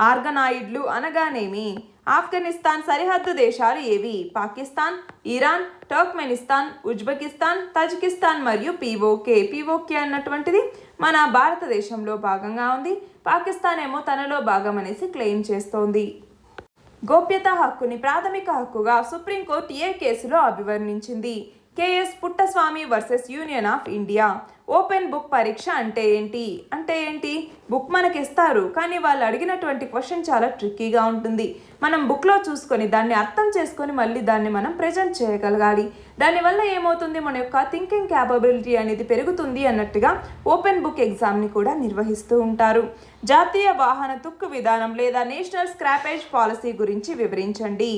ఆర్గనాయిడ్లు అనగానేమి? ఆఫ్ఘనిస్తాన్ సరిహద్దు దేశాలు ఏవి? పాకిస్తాన్, ఇరాన్, టర్క్మెనిస్తాన్, ఉజ్బెకిస్తాన్, తజికిస్తాన్ మరియు పీఓకే అన్నటువంటిది మన భారతదేశంలో భాగంగా ఉంది. పాకిస్తాన్ ఏమో తనలో భాగం అనేసి క్లెయిమ్ చేస్తోంది. గోప్యతా హక్కుని ప్రాథమిక హక్కుగా సుప్రీంకోర్టు ఏ కేసులో అభివర్ణించింది? KS Puttaswamy versus Union of India. Open book పరీక్ష అంటే ఏంటి? బుక్ మనకి ఇస్తారు, కానీ వాళ్ళు అడిగినటువంటి క్వశ్చన్ చాలా ట్రిక్కీగా ఉంటుంది. మనం బుక్లో చూసుకొని దాన్ని అర్థం చేసుకొని మళ్ళీ దాన్ని మనం ప్రజెంట్ చేయగలగాలి. దానివల్ల ఏమవుతుంది? మన యొక్క థింకింగ్ క్యాపబిలిటీ అనేది పెరుగుతుంది అన్నట్టుగా ఓపెన్ బుక్ ఎగ్జామ్ని కూడా నిర్వహిస్తూ ఉంటారు. జాతీయ వాహన తుక్కు విధానం లేదా నేషనల్ స్క్రాపేజ్ పాలసీ గురించి వివరించండి.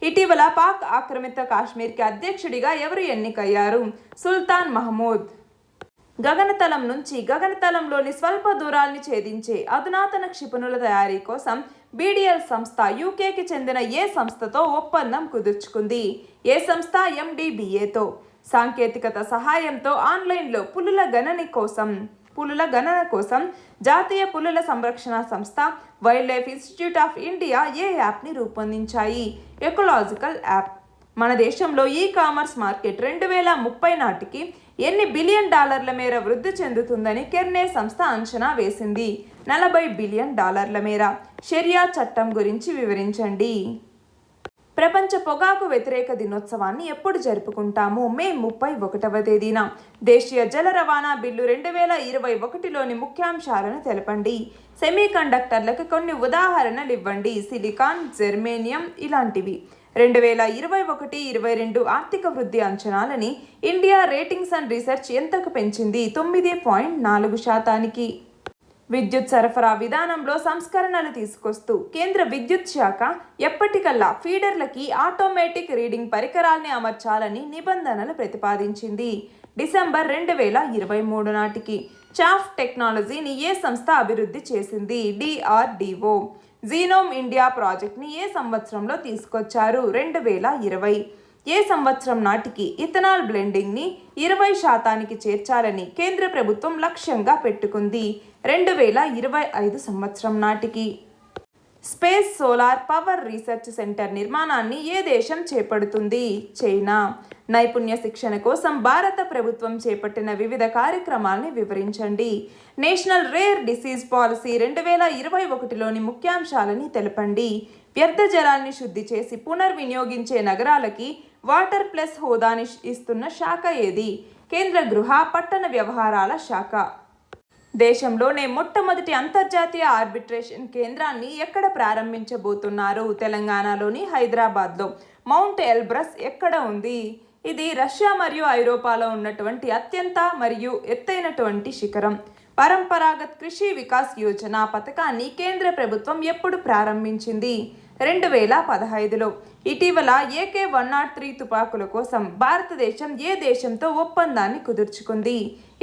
ఇటీవల పాక్ ఆక్రమిత కాశ్మీర్కి అధ్యక్షుడిగా ఎవరు ఎన్నికయ్యారు? సుల్తాన్ మహమూద్. గగనతలం నుంచి గగనతలంలోని స్వల్ప దూరాల్ని ఛేదించే అధునాతన క్షిపణుల తయారీ కోసం బీడీఎల్ సంస్థ యూకేకి చెందిన ఏ సంస్థతో ఒప్పందం కుదుర్చుకుంది? ఏ సంస్థ? MDBAతో. సాంకేతికత సహాయంతో ఆన్లైన్లో పులుల గణన కోసం జాతీయ పులుల సంరక్షణ సంస్థ, Wildlife Institute of India ఏ యాప్ని రూపొందించాయి? Ecological app. మన దేశంలో ఈ కామర్స్ మార్కెట్ 2030 నాటికి ఎన్ని బిలియన్ డాలర్ల మేర వృద్ధి చెందుతుందని కెర్నే సంస్థ అంచనా వేసింది? 40 బిలియన్ డాలర్ల మేర. షరియా చట్టం గురించి వివరించండి. ప్రపంచ పొగాకు వ్యతిరేక దినోత్సవాన్ని ఎప్పుడు జరుపుకుంటాము? మే 31వ తేదీన. దేశీయ జల రవాణా బిల్లు 2021లోని ముఖ్యాంశాలను తెలపండి. సెమీ కండక్టర్లకు కొన్ని ఉదాహరణలు ఇవ్వండి. సిలికాన్, జెర్మేనియం ఇలాంటివి. 2021-22 ఆర్థిక వృద్ధి అంచనాలని ఇండియా రేటింగ్స్ అండ్ రీసెర్చ్ ఎంతకు పెంచింది? 9.4%. విద్యుత్ సరఫరా విధానంలో సంస్కరణలు తీసుకొస్తూ కేంద్ర విద్యుత్ శాఖ ఎప్పటికల్లా ఫీడర్లకి ఆటోమేటిక్ రీడింగ్ పరికరాల్ని అమర్చాలని నిబంధనలు ప్రతిపాదించింది. డిసెంబర్ 2023 నాటికి. చాఫ్ టెక్నాలజీని ఏ సంస్థ అభివృద్ధి చేసింది? DRDO. జీనోమ్ ఇండియా ప్రాజెక్ట్ని ఏ సంవత్సరంలో తీసుకొచ్చారు? 2020. ఏ సంవత్సరం నాటికి ఇథనాల్ బ్లెండింగ్ని 20% చేర్చాలని కేంద్ర ప్రభుత్వం లక్ష్యంగా పెట్టుకుంది? 2025 సంవత్సరం నాటికి. Space solar power research centre నిర్మాణాన్ని ఏ దేశం చేపడుతుంది? చైనా. నైపుణ్య శిక్షణ కోసం భారత ప్రభుత్వం చేపట్టిన వివిధ కార్యక్రమాల్ని వివరించండి. నేషనల్ రేర్ డిసీజ్ పాలసీ 2021లోని ముఖ్యాంశాలని తెలపండి. వ్యర్థ జలాన్ని శుద్ధి చేసి పునర్వినియోగించే నగరాలకి వాటర్ ప్లస్ హోదాని ఇస్తున్న శాఖ ఏది? కేంద్ర గృహ పట్టణ వ్యవహారాల శాఖ. దేశంలోనే మొట్టమొదటి అంతర్జాతీయ ఆర్బిట్రేషన్ కేంద్రాన్ని ఎక్కడ ప్రారంభించబోతున్నారు? తెలంగాణలోని హైదరాబాద్లో. మౌంట్ ఎల్బ్రస్ ఎక్కడ ఉంది? ఇది రష్యా మరియు ఐరోపాలో ఉన్నటువంటి అత్యంత మరియు ఎత్తైనటువంటి శిఖరం. పరంపరాగత్ కృషి వికాస్ యోజన పథకాన్ని కేంద్ర ప్రభుత్వం ఎప్పుడు ప్రారంభించింది? 2015లో. ఇటీవల AK-103 తుపాకుల కోసం భారతదేశం ఏ దేశంతో ఒప్పందాన్ని కుదుర్చుకుంది?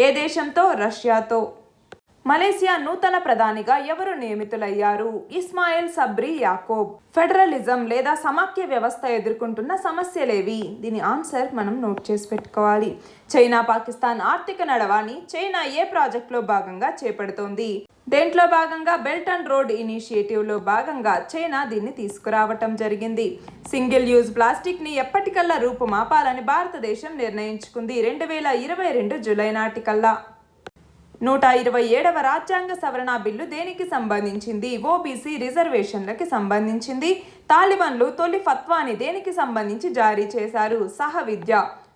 ఏ దేశంతో? రష్యాతో. మలేసియా నూతన ప్రధానిగా ఎవరు నియమితులయ్యారు? ఇస్మాయిల్ సబ్రీ యాకోబ్. ఫెడరలిజం లేదా సమాఖ్య వ్యవస్థ ఎదుర్కొంటున్న సమస్యలేవి? దీని ఆన్సర్ మనం నోట్ చేసి పెట్టుకోవాలి. చైనా పాకిస్తాన్ ఆర్థిక నడవాని చైనా ఏ ప్రాజెక్టులో భాగంగా చేపడుతోంది? దేంట్లో భాగంగా? బెల్ట్ అండ్ రోడ్ ఇనిషియేటివ్లో భాగంగా చైనా దీన్ని తీసుకురావటం జరిగింది. సింగిల్ యూజ్ ప్లాస్టిక్ని ఎప్పటికల్లా రూపుమాపాలని భారతదేశం నిర్ణయించుకుంది. 2022 జూలై నాటికల్లా. 127వ రాజ్యాంగ సవరణ బిల్లు దేనికి సంబంధించింది? ఓబీసీ రిజర్వేషన్లకి సంబంధించింది. తాలిబాన్లు తొలి ఫత్వాని దేనికి సంబంధించి జారీ చేశారు? సహ విద్య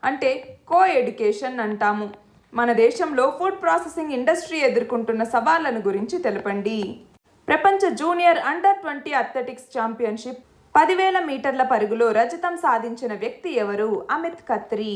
అంటే కో ఎడ్యుకేషన్ అంటాము. మన దేశంలో ఫుడ్ ప్రాసెసింగ్ ఇండస్ట్రీ ఎదుర్కొంటున్న సవాళ్లను గురించి తెలపండి. ప్రపంచ జూనియర్ అండర్-20 అథ్లెటిక్స్ ఛాంపియన్షిప్ 10,000 మీటర్ల పరుగులో రజతం సాధించిన వ్యక్తి ఎవరు? అమిత్ ఖత్రీ.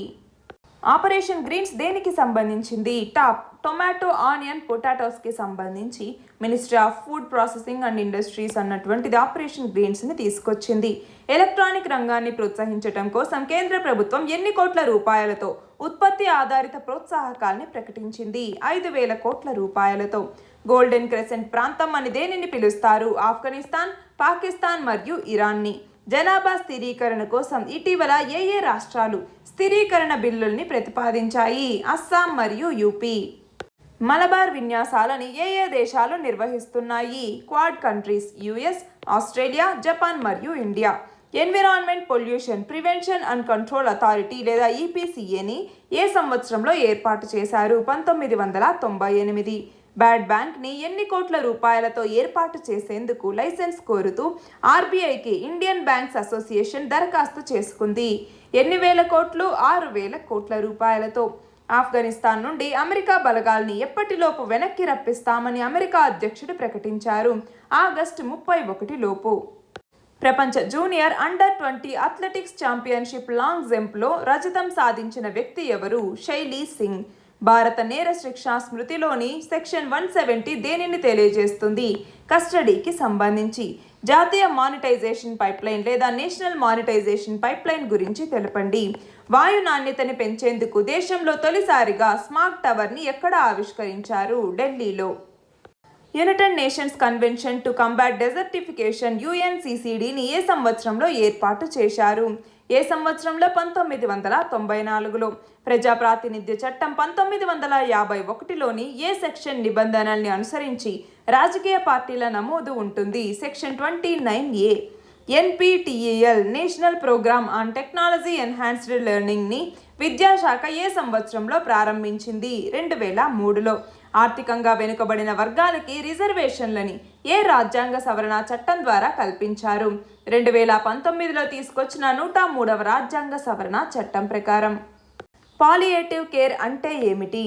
ఆపరేషన్ గ్రీన్స్ దేనికి సంబంధించింది? టాప్ టొమాటో, ఆనియన్, పొటాటోస్కి సంబంధించి ministry of food processing and industries అన్నటువంటిది ఆపరేషన్ గ్రీన్స్ని తీసుకొచ్చింది. ఎలక్ట్రానిక్ రంగాన్ని ప్రోత్సహించడం కోసం కేంద్ర ప్రభుత్వం ఎన్ని కోట్ల రూపాయలతో ఉత్పత్తి ఆధారిత ప్రోత్సాహకాల్ని ప్రకటించింది? 5,000 కోట్ల రూపాయలతో. గోల్డెన్ క్రెసెంట్ ప్రాంతం అని దేనిని పిలుస్తారు? ఆఫ్ఘనిస్తాన్, పాకిస్తాన్ మరియు ఇరాన్ని. జనాభా స్థిరీకరణ కోసం ఇటీవల ఏ రాష్ట్రాలు స్థిరీకరణ బిల్లుల్ని ప్రతిపాదించాయి? అస్సాం మరియు యూపీ. మలబార్ విన్యాసాలని ఏ దేశాలు నిర్వహిస్తున్నాయి? Quad countries, US, Australia, Japan మరియు India. Environment Pollution Prevention and Control Authority లేదా ఈపీసీఏని ఏ సంవత్సరంలో ఏర్పాటు చేశారు? 1998. బ్యాడ్ బ్యాంక్ని ఎన్ని కోట్ల రూపాయలతో ఏర్పాటు చేసేందుకు లైసెన్స్ కోరుతూ ఆర్బీఐకి ఇండియన్ బ్యాంక్స్ అసోసియేషన్ దరఖాస్తు చేసుకుంది? ఎన్ని వేల కోట్లు? 6,000 కోట్ల రూపాయలతో. ఆఫ్ఘనిస్తాన్ నుండి అమెరికా బలగాల్ని ఎప్పటిలోపు వెనక్కి రప్పిస్తామని అమెరికా అధ్యక్షుడు ప్రకటించారు? ఆగస్టు 31 లోపు. ప్రపంచ జూనియర్ అండర్-20 అథ్లెటిక్స్ ఛాంపియన్షిప్ లాంగ్ జంప్లో రజతం సాధించిన వ్యక్తి ఎవరు? శైలీ సింగ్. భారత నేర శిక్షా స్మృతిలోని సెక్షన్ 170 దేనిని తెలియజేస్తుంది? కస్టడీకి సంబంధించి. జాతీయ మానిటైజేషన్ పైప్లైన్ లేదా నేషనల్ మానిటైజేషన్ పైప్లైన్ గురించి తెలపండి. వాయు నాణ్యతని పెంచేందుకు దేశంలో తొలిసారిగా స్మార్ట్ టవర్ని ఎక్కడ ఆవిష్కరించారు? ఢిల్లీలో. United Nations Convention to Combat Desertification యుఎన్సిసిడిని ఏ సంవత్సరంలో ఏర్పాటు చేశారు? ఏ సంవత్సరంలో? 1994లో. ప్రజా ప్రాతినిధ్య చట్టం 1951లోని ఏ సెక్షన్ నిబంధనల్ని అనుసరించి రాజకీయ పార్టీల నమోదు ఉంటుంది? Section 29A. NPTEL National Programme on Technology Enhanced లెర్నింగ్ని విద్యాశాఖ ఏ సంవత్సరంలో ప్రారంభించింది? 2003లో. ఆర్థికంగా వెనుకబడిన వర్గాలకి రిజర్వేషన్లని ఏ రాజ్యాంగ సవరణ చట్టం ద్వారా కల్పించారు? 2019లో తీసుకొచ్చిన 103వ రాజ్యాంగ సవరణ చట్టం ప్రకారం. పాలియేటివ్ కేర్ అంటే ఏమిటి?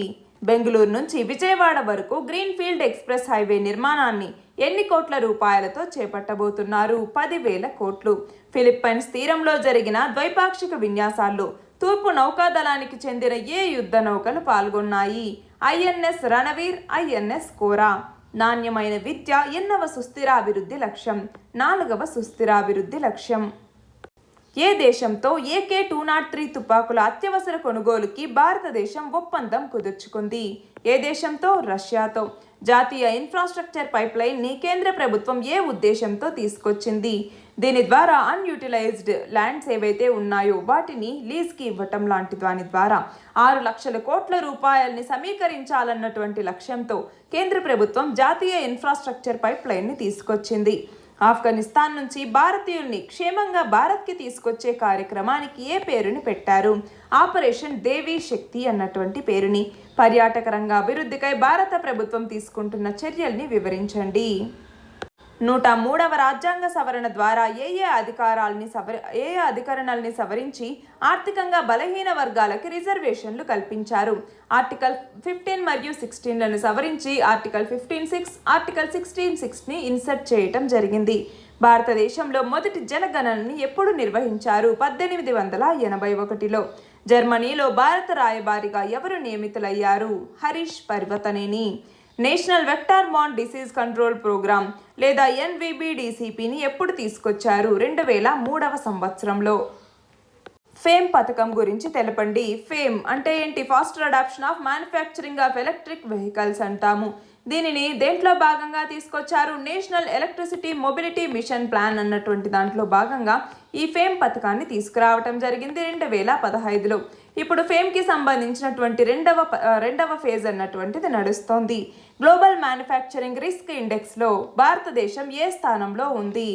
బెంగళూరు నుంచి విజయవాడ వరకు గ్రీన్ఫీల్డ్ ఎక్స్ప్రెస్ హైవే నిర్మాణాన్ని ఎన్ని కోట్ల రూపాయలతో చేపట్టబోతున్నారు? 10,000 కోట్లు. ఫిలిప్పైన్స్ తీరంలో జరిగిన ద్వైపాక్షిక విన్యాసాల్లో తూర్పు నౌకాదళానికి చెందిన ఏ యుద్ధ నౌకలు పాల్గొన్నాయి? ఐఎన్ఎస్ రణవీర్, ఐఎన్ఎస్ కోరా. నాణ్యమైన విద్య ఎన్నవ సుస్థిరాభివృద్ధి లక్ష్యం? 4వ సుస్థిరాభివృద్ధి లక్ష్యం. ఏ దేశంతో AK-203 తుపాకుల అత్యవసర కొనుగోలుకి భారతదేశం ఒప్పందం కుదుర్చుకుంది? ఏ దేశంతో? రష్యాతో. జాతీయ ఇన్ఫ్రాస్ట్రక్చర్ పైప్లైన్ని కేంద్ర ప్రభుత్వం ఏ ఉద్దేశంతో తీసుకొచ్చింది? దీని ద్వారా అన్యూటిలైజ్డ్ ల్యాండ్స్ ఏవైతే ఉన్నాయో వాటిని లీజ్కి ఇవ్వటం లాంటి దాని ద్వారా 6 లక్షల కోట్ల రూపాయల్ని సమీకరించాలన్నటువంటి లక్ష్యంతో కేంద్ర ప్రభుత్వం జాతీయ ఇన్ఫ్రాస్ట్రక్చర్ పైప్లైన్ని తీసుకొచ్చింది. ఆఫ్ఘనిస్తాన్ నుంచి భారతీయుల్ని క్షేమంగా భారత్కి తీసుకొచ్చే కార్యక్రమానికి ఏ పేరుని పెట్టారు? ఆపరేషన్ దేవీ శక్తి అన్నటువంటి పేరుని. పర్యాటక రంగ అభివృద్ధికై భారత ప్రభుత్వం తీసుకుంటున్న చర్యల్ని వివరించండి. 103వ రాజ్యాంగ సవరణ ద్వారా ఏ అధికరణల్ని సవరించి ఆర్థికంగా బలహీన వర్గాలకి రిజర్వేషన్లు కల్పించారు? ఆర్టికల్ 15 మరియు 16లను సవరించి ఆర్టికల్ 15(6), ఆర్టికల్ 16(6)ని ఇన్సర్ట్ చేయటం జరిగింది. భారతదేశంలో మొదటి జనగణనని ఎప్పుడు నిర్వహించారు? 1881లో. జర్మనీలో భారత రాయబారిగా ఎవరు నియమితులయ్యారు? Harish Parvathaneni. National vector borne disease control programme లేదా NVBDCPని ఎప్పుడు తీసుకొచ్చారు? 2003వ సంవత్సరంలో. ఫేమ్ పథకం గురించి తెలపండి. ఫేమ్ అంటే ఏంటి? Faster adoption of manufacturing of electric vehicles అంటాము. దీనిని దేంట్లో భాగంగా తీసుకొచ్చారు? National electricity mobility mission plan అన్నటువంటి దాంట్లో భాగంగా ఈ ఫేమ్ పథకాన్ని తీసుకురావటం జరిగింది 2015లో. ఇప్పుడు ఫేమ్కి సంబంధించినటువంటి రెండవ ఫేజ్ అన్నటువంటిది నడుస్తోంది. గ్లోబల్ మ్యానుఫ్యాక్చరింగ్ రిస్క్ ఇండెక్స్లో భారతదేశం ఏ స్థానంలో ఉంది?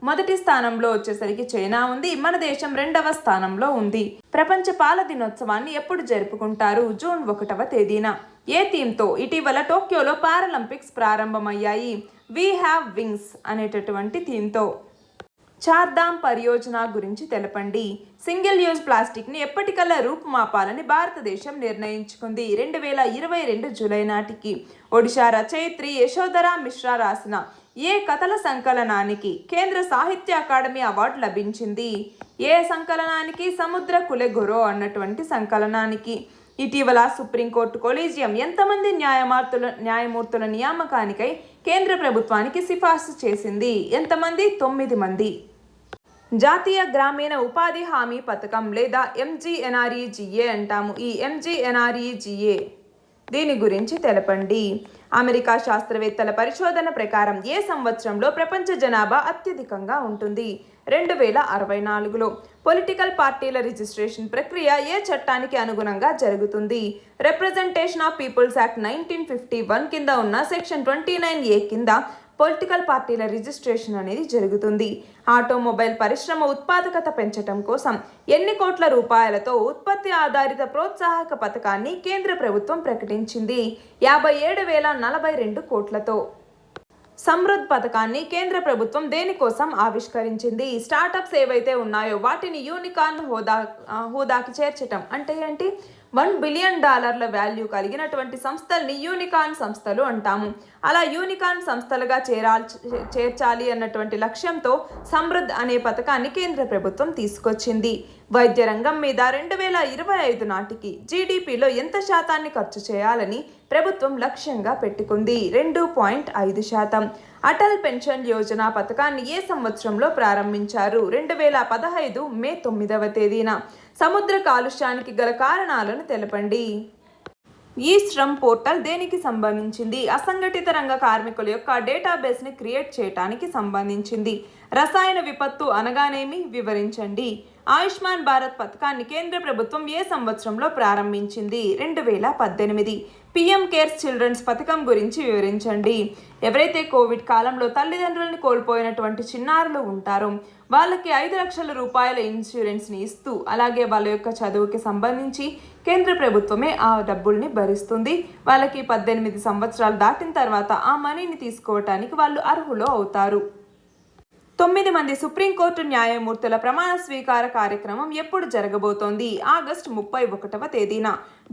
మొదటి స్థానంలో వచ్చేసరికి చైనా ఉంది. మన దేశం 2వ స్థానంలో ఉంది. ప్రపంచ పాల దినోత్సవాన్ని ఎప్పుడు జరుపుకుంటారు? జూన్ 1వ తేదీన. ఏ థీమ్తో ఇటీవల టోక్యోలో పారాలింపిక్స్ ప్రారంభమయ్యాయి? వీ హ్యావ్ వింగ్స్ అనేటటువంటి థీమ్తో. చార్ధామ్ పరియోజన గురించి తెలపండి. సింగిల్ యూజ్ ప్లాస్టిక్ని ఎప్పటికల్లా రూపుమాపాలని భారతదేశం నిర్ణయించుకుంది 2022 జూలై నాటికి. ఒడిషా రచయిత్రి యశోధరా మిశ్రా రాసిన ఏ కథల సంకలనానికి కేంద్ర సాహిత్య అకాడమీ అవార్డు లభించింది? ఏ సంకలనానికి? సముద్ర కులెగొరో అన్నటువంటి సంకలనానికి. ఇటీవల సుప్రీంకోర్టు కొలీజియం ఎంతమంది న్యాయమూర్తుల నియామకానికై కేంద్ర ప్రభుత్వానికి సిఫార్సు చేసింది? ఎంతమంది? 9 మంది. జాతీయ గ్రామీణ ఉపాధి హామీ పథకం లేదా MGNREGA అంటాము. ఈ MGNREGA దీని గురించి తెలపండి. అమెరికా శాస్త్రవేత్తల పరిశోధన ప్రకారం ఏ సంవత్సరంలో ప్రపంచ జనాభా అత్యధికంగా ఉంటుంది? 2064లో. పొలిటికల్ పార్టీల రిజిస్ట్రేషన్ ప్రక్రియ ఏ చట్టానికి అనుగుణంగా జరుగుతుంది? రిప్రజెంటేషన్ ఆఫ్ పీపుల్స్ యాక్ట్ 1951 కింద ఉన్న సెక్షన్ 29A కింద పొలిటికల్ పార్టీల రిజిస్ట్రేషన్ అనేది జరుగుతుంది. ఆటోమొబైల్ పరిశ్రమ ఉత్పాదకత పెంచడం కోసం ఎన్ని కోట్ల రూపాయలతో ఉత్పత్తి ఆధారిత ప్రోత్సాహక పథకాన్ని కేంద్ర ప్రభుత్వం ప్రకటించింది? 57,042 కోట్లతో. సమృద్ధ్ పథకాన్ని కేంద్ర ప్రభుత్వం దేనికోసం ఆవిష్కరించింది? స్టార్టప్స్ ఏవైతే ఉన్నాయో వాటిని యూనికార్న్ హోదాకి చేర్చటం. అంటే ఏంటి? $1 బిలియన్ వాల్యూ కలిగినటువంటి సంస్థల్ని యూనికార్న్ సంస్థలు అంటాము. అలా యూనికార్న్ సంస్థలుగా చేర్చాలి అన్నటువంటి లక్ష్యంతో సమృద్ధ్ అనే పథకాన్ని కేంద్ర ప్రభుత్వం తీసుకొచ్చింది. వైద్య రంగం మీద 2025 నాటికి జీడిపిలో ఎంత శాతాన్ని ఖర్చు చేయాలని ప్రభుత్వం లక్ష్యంగా పెట్టుకుంది? 2.5%. అటల్ పెన్షన్ యోజన పథకాన్ని ఏ సంవత్సరంలో ప్రారంభించారు? 2015 మే 9వ తేదీన. సముద్ర కాలుష్యానికి గల కారణాలను తెలపండి. ఈ శ్రమ్ పోర్టల్ దేనికి సంబంధించింది? అసంఘటిత రంగ కార్మికుల యొక్క డేటాబేస్ని క్రియేట్ చేయడానికి సంబంధించింది. రసాయన విపత్తు అనగానేమి? వివరించండి. ఆయుష్మాన్ భారత్ పథకాన్ని కేంద్ర ప్రభుత్వం ఏ సంవత్సరంలో ప్రారంభించింది? 2018. PM కేర్స్ చిల్డ్రన్స్ పథకం గురించి వివరించండి. ఎవరైతే కోవిడ్ కాలంలో తల్లిదండ్రులను కోల్పోయినటువంటి చిన్నారులు ఉంటారో వాళ్ళకి 5 లక్షల రూపాయల ఇన్సూరెన్స్ని ఇస్తూ అలాగే వాళ్ళ యొక్క చదువుకి సంబంధించి కేంద్ర ప్రభుత్వమే ఆ డబ్బుల్ని భరిస్తుంది. వాళ్ళకి 18 సంవత్సరాలు దాటిన తర్వాత ఆ మనీని తీసుకోవటానికి వాళ్ళు అర్హులు అవుతారు. 9 మంది సుప్రీంకోర్టు న్యాయమూర్తుల ప్రమాణ స్వీకార కార్యక్రమం ఎప్పుడు జరగబోతోంది? ఆగస్టు 31వ తేదీన.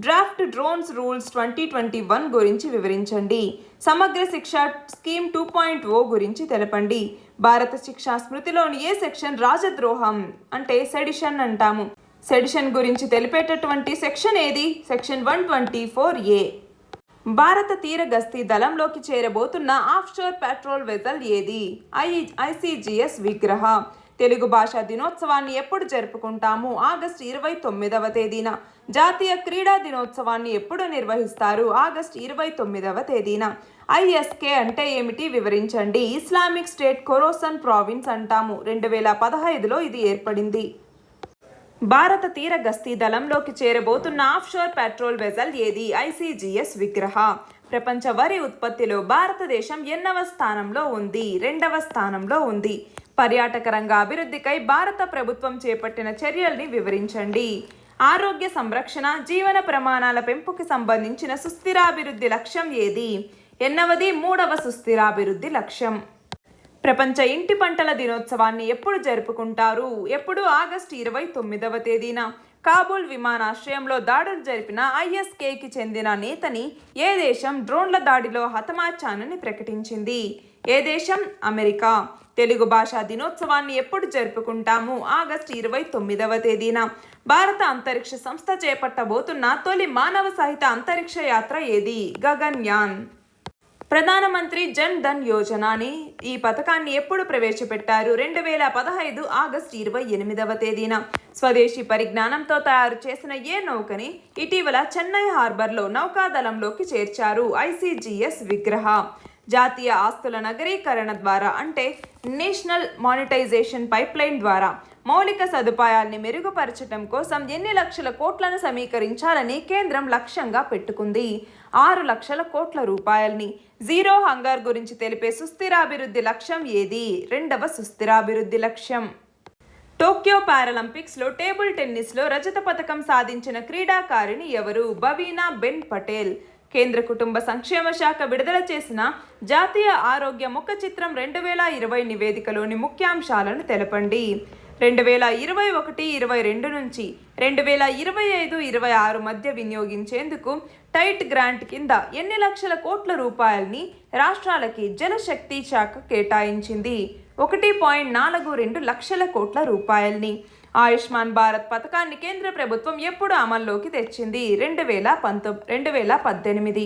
డ్రాఫ్ట్ డ్రోన్స్ రూల్స్ 2021 గురించి వివరించండి. సమగ్ర శిక్ష స్కీమ్ 2.0 గురించి తెలపండి. భారత శిక్షా స్మృతిలోని ఏ సెక్షన్ రాజద్రోహం అంటే సెడిషన్ అంటాము? సెడిషన్ గురించి తెలిపేటటువంటి సెక్షన్ ఏది? Section 124A. భారత తీర గస్తీ దళంలోకి చేరబోతున్న ఆఫ్షోర్ పెట్రోల్ వెజల్ ఏది? ICGS విగ్రహ. తెలుగు భాషా దినోత్సవాన్ని ఎప్పుడు జరుపుకుంటాము? ఆగస్టు 29వ తేదీన. జాతీయ క్రీడా దినోత్సవాన్ని ఎప్పుడు నిర్వహిస్తారు? ఆగస్టు 29వ తేదీన. ISK అంటే ఏమిటి? వివరించండి. ఇస్లామిక్ స్టేట్ ఖొరాసన్ ప్రావిన్స్ అంటాము. 2015లో ఇది ఏర్పడింది. భారత తీర గస్తీ దళంలోకి చేరబోతున్న ఆఫ్షోర్ పెట్రోల్ వెజల్ ఏది? ICGS విగ్రహ. ప్రపంచ వరి ఉత్పత్తిలో భారతదేశం ఎన్నవ స్థానంలో ఉంది? 2వ స్థానంలో ఉంది. పర్యాటక రంగ అభివృద్ధికై భారత ప్రభుత్వం చేపట్టిన చర్యల్ని వివరించండి. ఆరోగ్య సంరక్షణ, జీవన ప్రమాణాల పెంపుకి సంబంధించిన సుస్థిరాభివృద్ధి లక్ష్యం ఏది? ఎన్నవది? 3వ సుస్థిరాభివృద్ధి లక్ష్యం. ప్రపంచ ఇంటి పంటల దినోత్సవాన్ని ఎప్పుడు జరుపుకుంటారు? ఎప్పుడు? ఆగస్టు 29వ తేదీన. కాబూల్ విమానాశ్రయంలో దాడులు జరిపిన ISKకి చెందిన నేతని ఏ దేశం డ్రోన్ల దాడిలో హతమార్చానని ప్రకటించింది? ఏ దేశం? అమెరికా. తెలుగు భాషా దినోత్సవాన్ని ఎప్పుడు జరుపుకుంటాము? ఆగస్టు 29వ తేదీన. భారత అంతరిక్ష సంస్థ చేపట్టబోతున్న తొలి మానవ సహిత అంతరిక్ష యాత్ర ఏది? గగన్యాన్. ప్రధానమంత్రి జన్ ధన్ యోజనని ఈ పథకాన్ని ఎప్పుడు ప్రవేశపెట్టారు? 2015 ఆగస్టు 28వ తేదీన. స్వదేశీ పరిజ్ఞానంతో తయారు చేసిన ఏ నౌకని ఇటీవల చెన్నై హార్బర్లో నౌకాదళంలోకి చేర్చారు? ICGS విగ్రహ. జాతీయ ఆస్తుల నగరీకరణ ద్వారా అంటే నేషనల్ మానిటైజేషన్ పైప్లైన్ ద్వారా మౌలిక సదుపాయాల్ని మెరుగుపరచడం కోసం ఎన్ని లక్షల కోట్లను సమీకరించాలని కేంద్రం లక్ష్యంగా పెట్టుకుంది? 6 లక్షల కోట్ల రూపాయల్ని. జీరో హంగర్ గురించి తెలిపే సుస్థిరాభివృద్ధి లక్ష్యం ఏది? 2వ సుస్థిరాభివృద్ధి లక్ష్యం. టోక్యో పారాలింపిక్స్లో టేబుల్ టెన్నిస్లో రజత పథకం సాధించిన క్రీడాకారిణి ఎవరు? బవీనా బెన్ పటేల్. కేంద్ర కుటుంబ సంక్షేమ శాఖ విడుదల చేసిన జాతీయ ఆరోగ్య ముఖ చిత్రం 2020 నివేదికలోని ముఖ్యాంశాలను తెలపండి. 2021-22 నుంచి 2025-26 మధ్య వినియోగించేందుకు టైట్ గ్రాంట్ కింద ఎన్ని లక్షల కోట్ల రూపాయల్ని రాష్ట్రాలకి జలశక్తి శాఖ కేటాయించింది? 1.42 లక్షల కోట్ల రూపాయల్ని. ఆయుష్మాన్ భారత్ పథకాన్ని కేంద్ర ప్రభుత్వం ఎప్పుడు అమల్లోకి తెచ్చింది? 2018.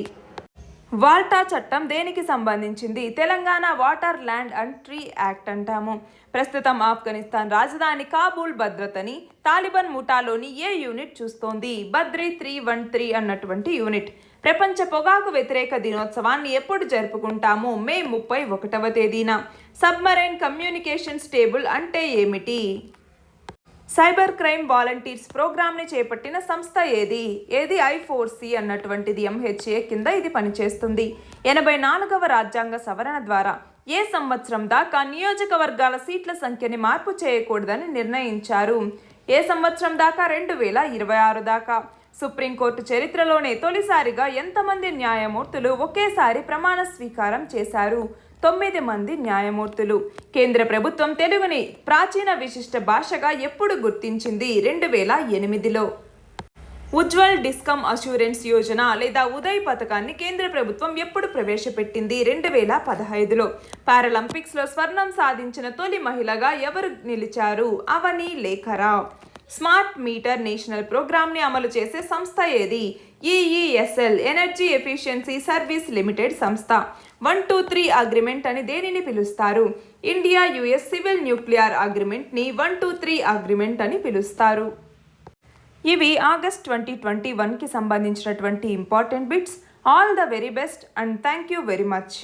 వాల్టా చట్టం దేనికి సంబంధించింది? Telangana water, land and tree act అంటాము. ప్రస్తుతం ఆఫ్ఘనిస్తాన్ రాజధాని కాబూల్ భద్రతని తాలిబాన్ ముఠాలోని ఏ యూనిట్ చూస్తోంది? బద్రీ 313 అన్నటువంటి యూనిట్. ప్రపంచ పొగాకు వ్యతిరేక దినోత్సవాన్ని ఎప్పుడు జరుపుకుంటాము? మే 31వ తేదీన. సబ్మరైన్ కమ్యూనికేషన్ స్టేబుల్ అంటే ఏమిటి? సైబర్ క్రైమ్ వాలంటీర్స్ ప్రోగ్రామ్ని చేపట్టిన సంస్థ ఏది? I4C అన్నటువంటిది. MHA కింద ఇది పనిచేస్తుంది. 84వ రాజ్యాంగ సవరణ ద్వారా ఏ సంవత్సరం దాకా నియోజకవర్గాల సీట్ల సంఖ్యని మార్పు చేయకూడదని నిర్ణయించారు? ఏ సంవత్సరం దాకా? 2026 దాకా. సుప్రీంకోర్టు చరిత్రలోనే తొలిసారిగా ఎంతమంది న్యాయమూర్తులు ఒకేసారి ప్రమాణ స్వీకారం చేశారు? 9 మంది న్యాయమూర్తులు. కేంద్ర ప్రభుత్వం తెలుగుని ప్రాచీన విశిష్ట భాషగా ఎప్పుడు గుర్తించింది? 2008లో. ఉజ్వల్ డిస్కమ్ అష్యూరెన్స్ యోజన లేదా ఉదయ్ పథకాన్ని కేంద్ర ప్రభుత్వం ఎప్పుడు ప్రవేశపెట్టింది? 2015లో. పారాలింపిక్స్లో స్వర్ణం సాధించిన తొలి మహిళగా ఎవరు నిలిచారు? Avani Lekhara. Smart meter national ప్రోగ్రామ్ని అమలు చేసే సంస్థ ఏది? EESL energy efficiency service limited సంస్థ. 123 అగ్రిమెంట్ అని దేనిని పిలుస్తారు? ఇండియా US సివిల్ న్యూక్లియర్ అగ్రిమెంట్ని 123 అగ్రిమెంట్ అని పిలుస్తారు. ఇవి ఆగస్ట్ 2021కి సంబంధించినటువంటి important bits. All the very best and thank you very much.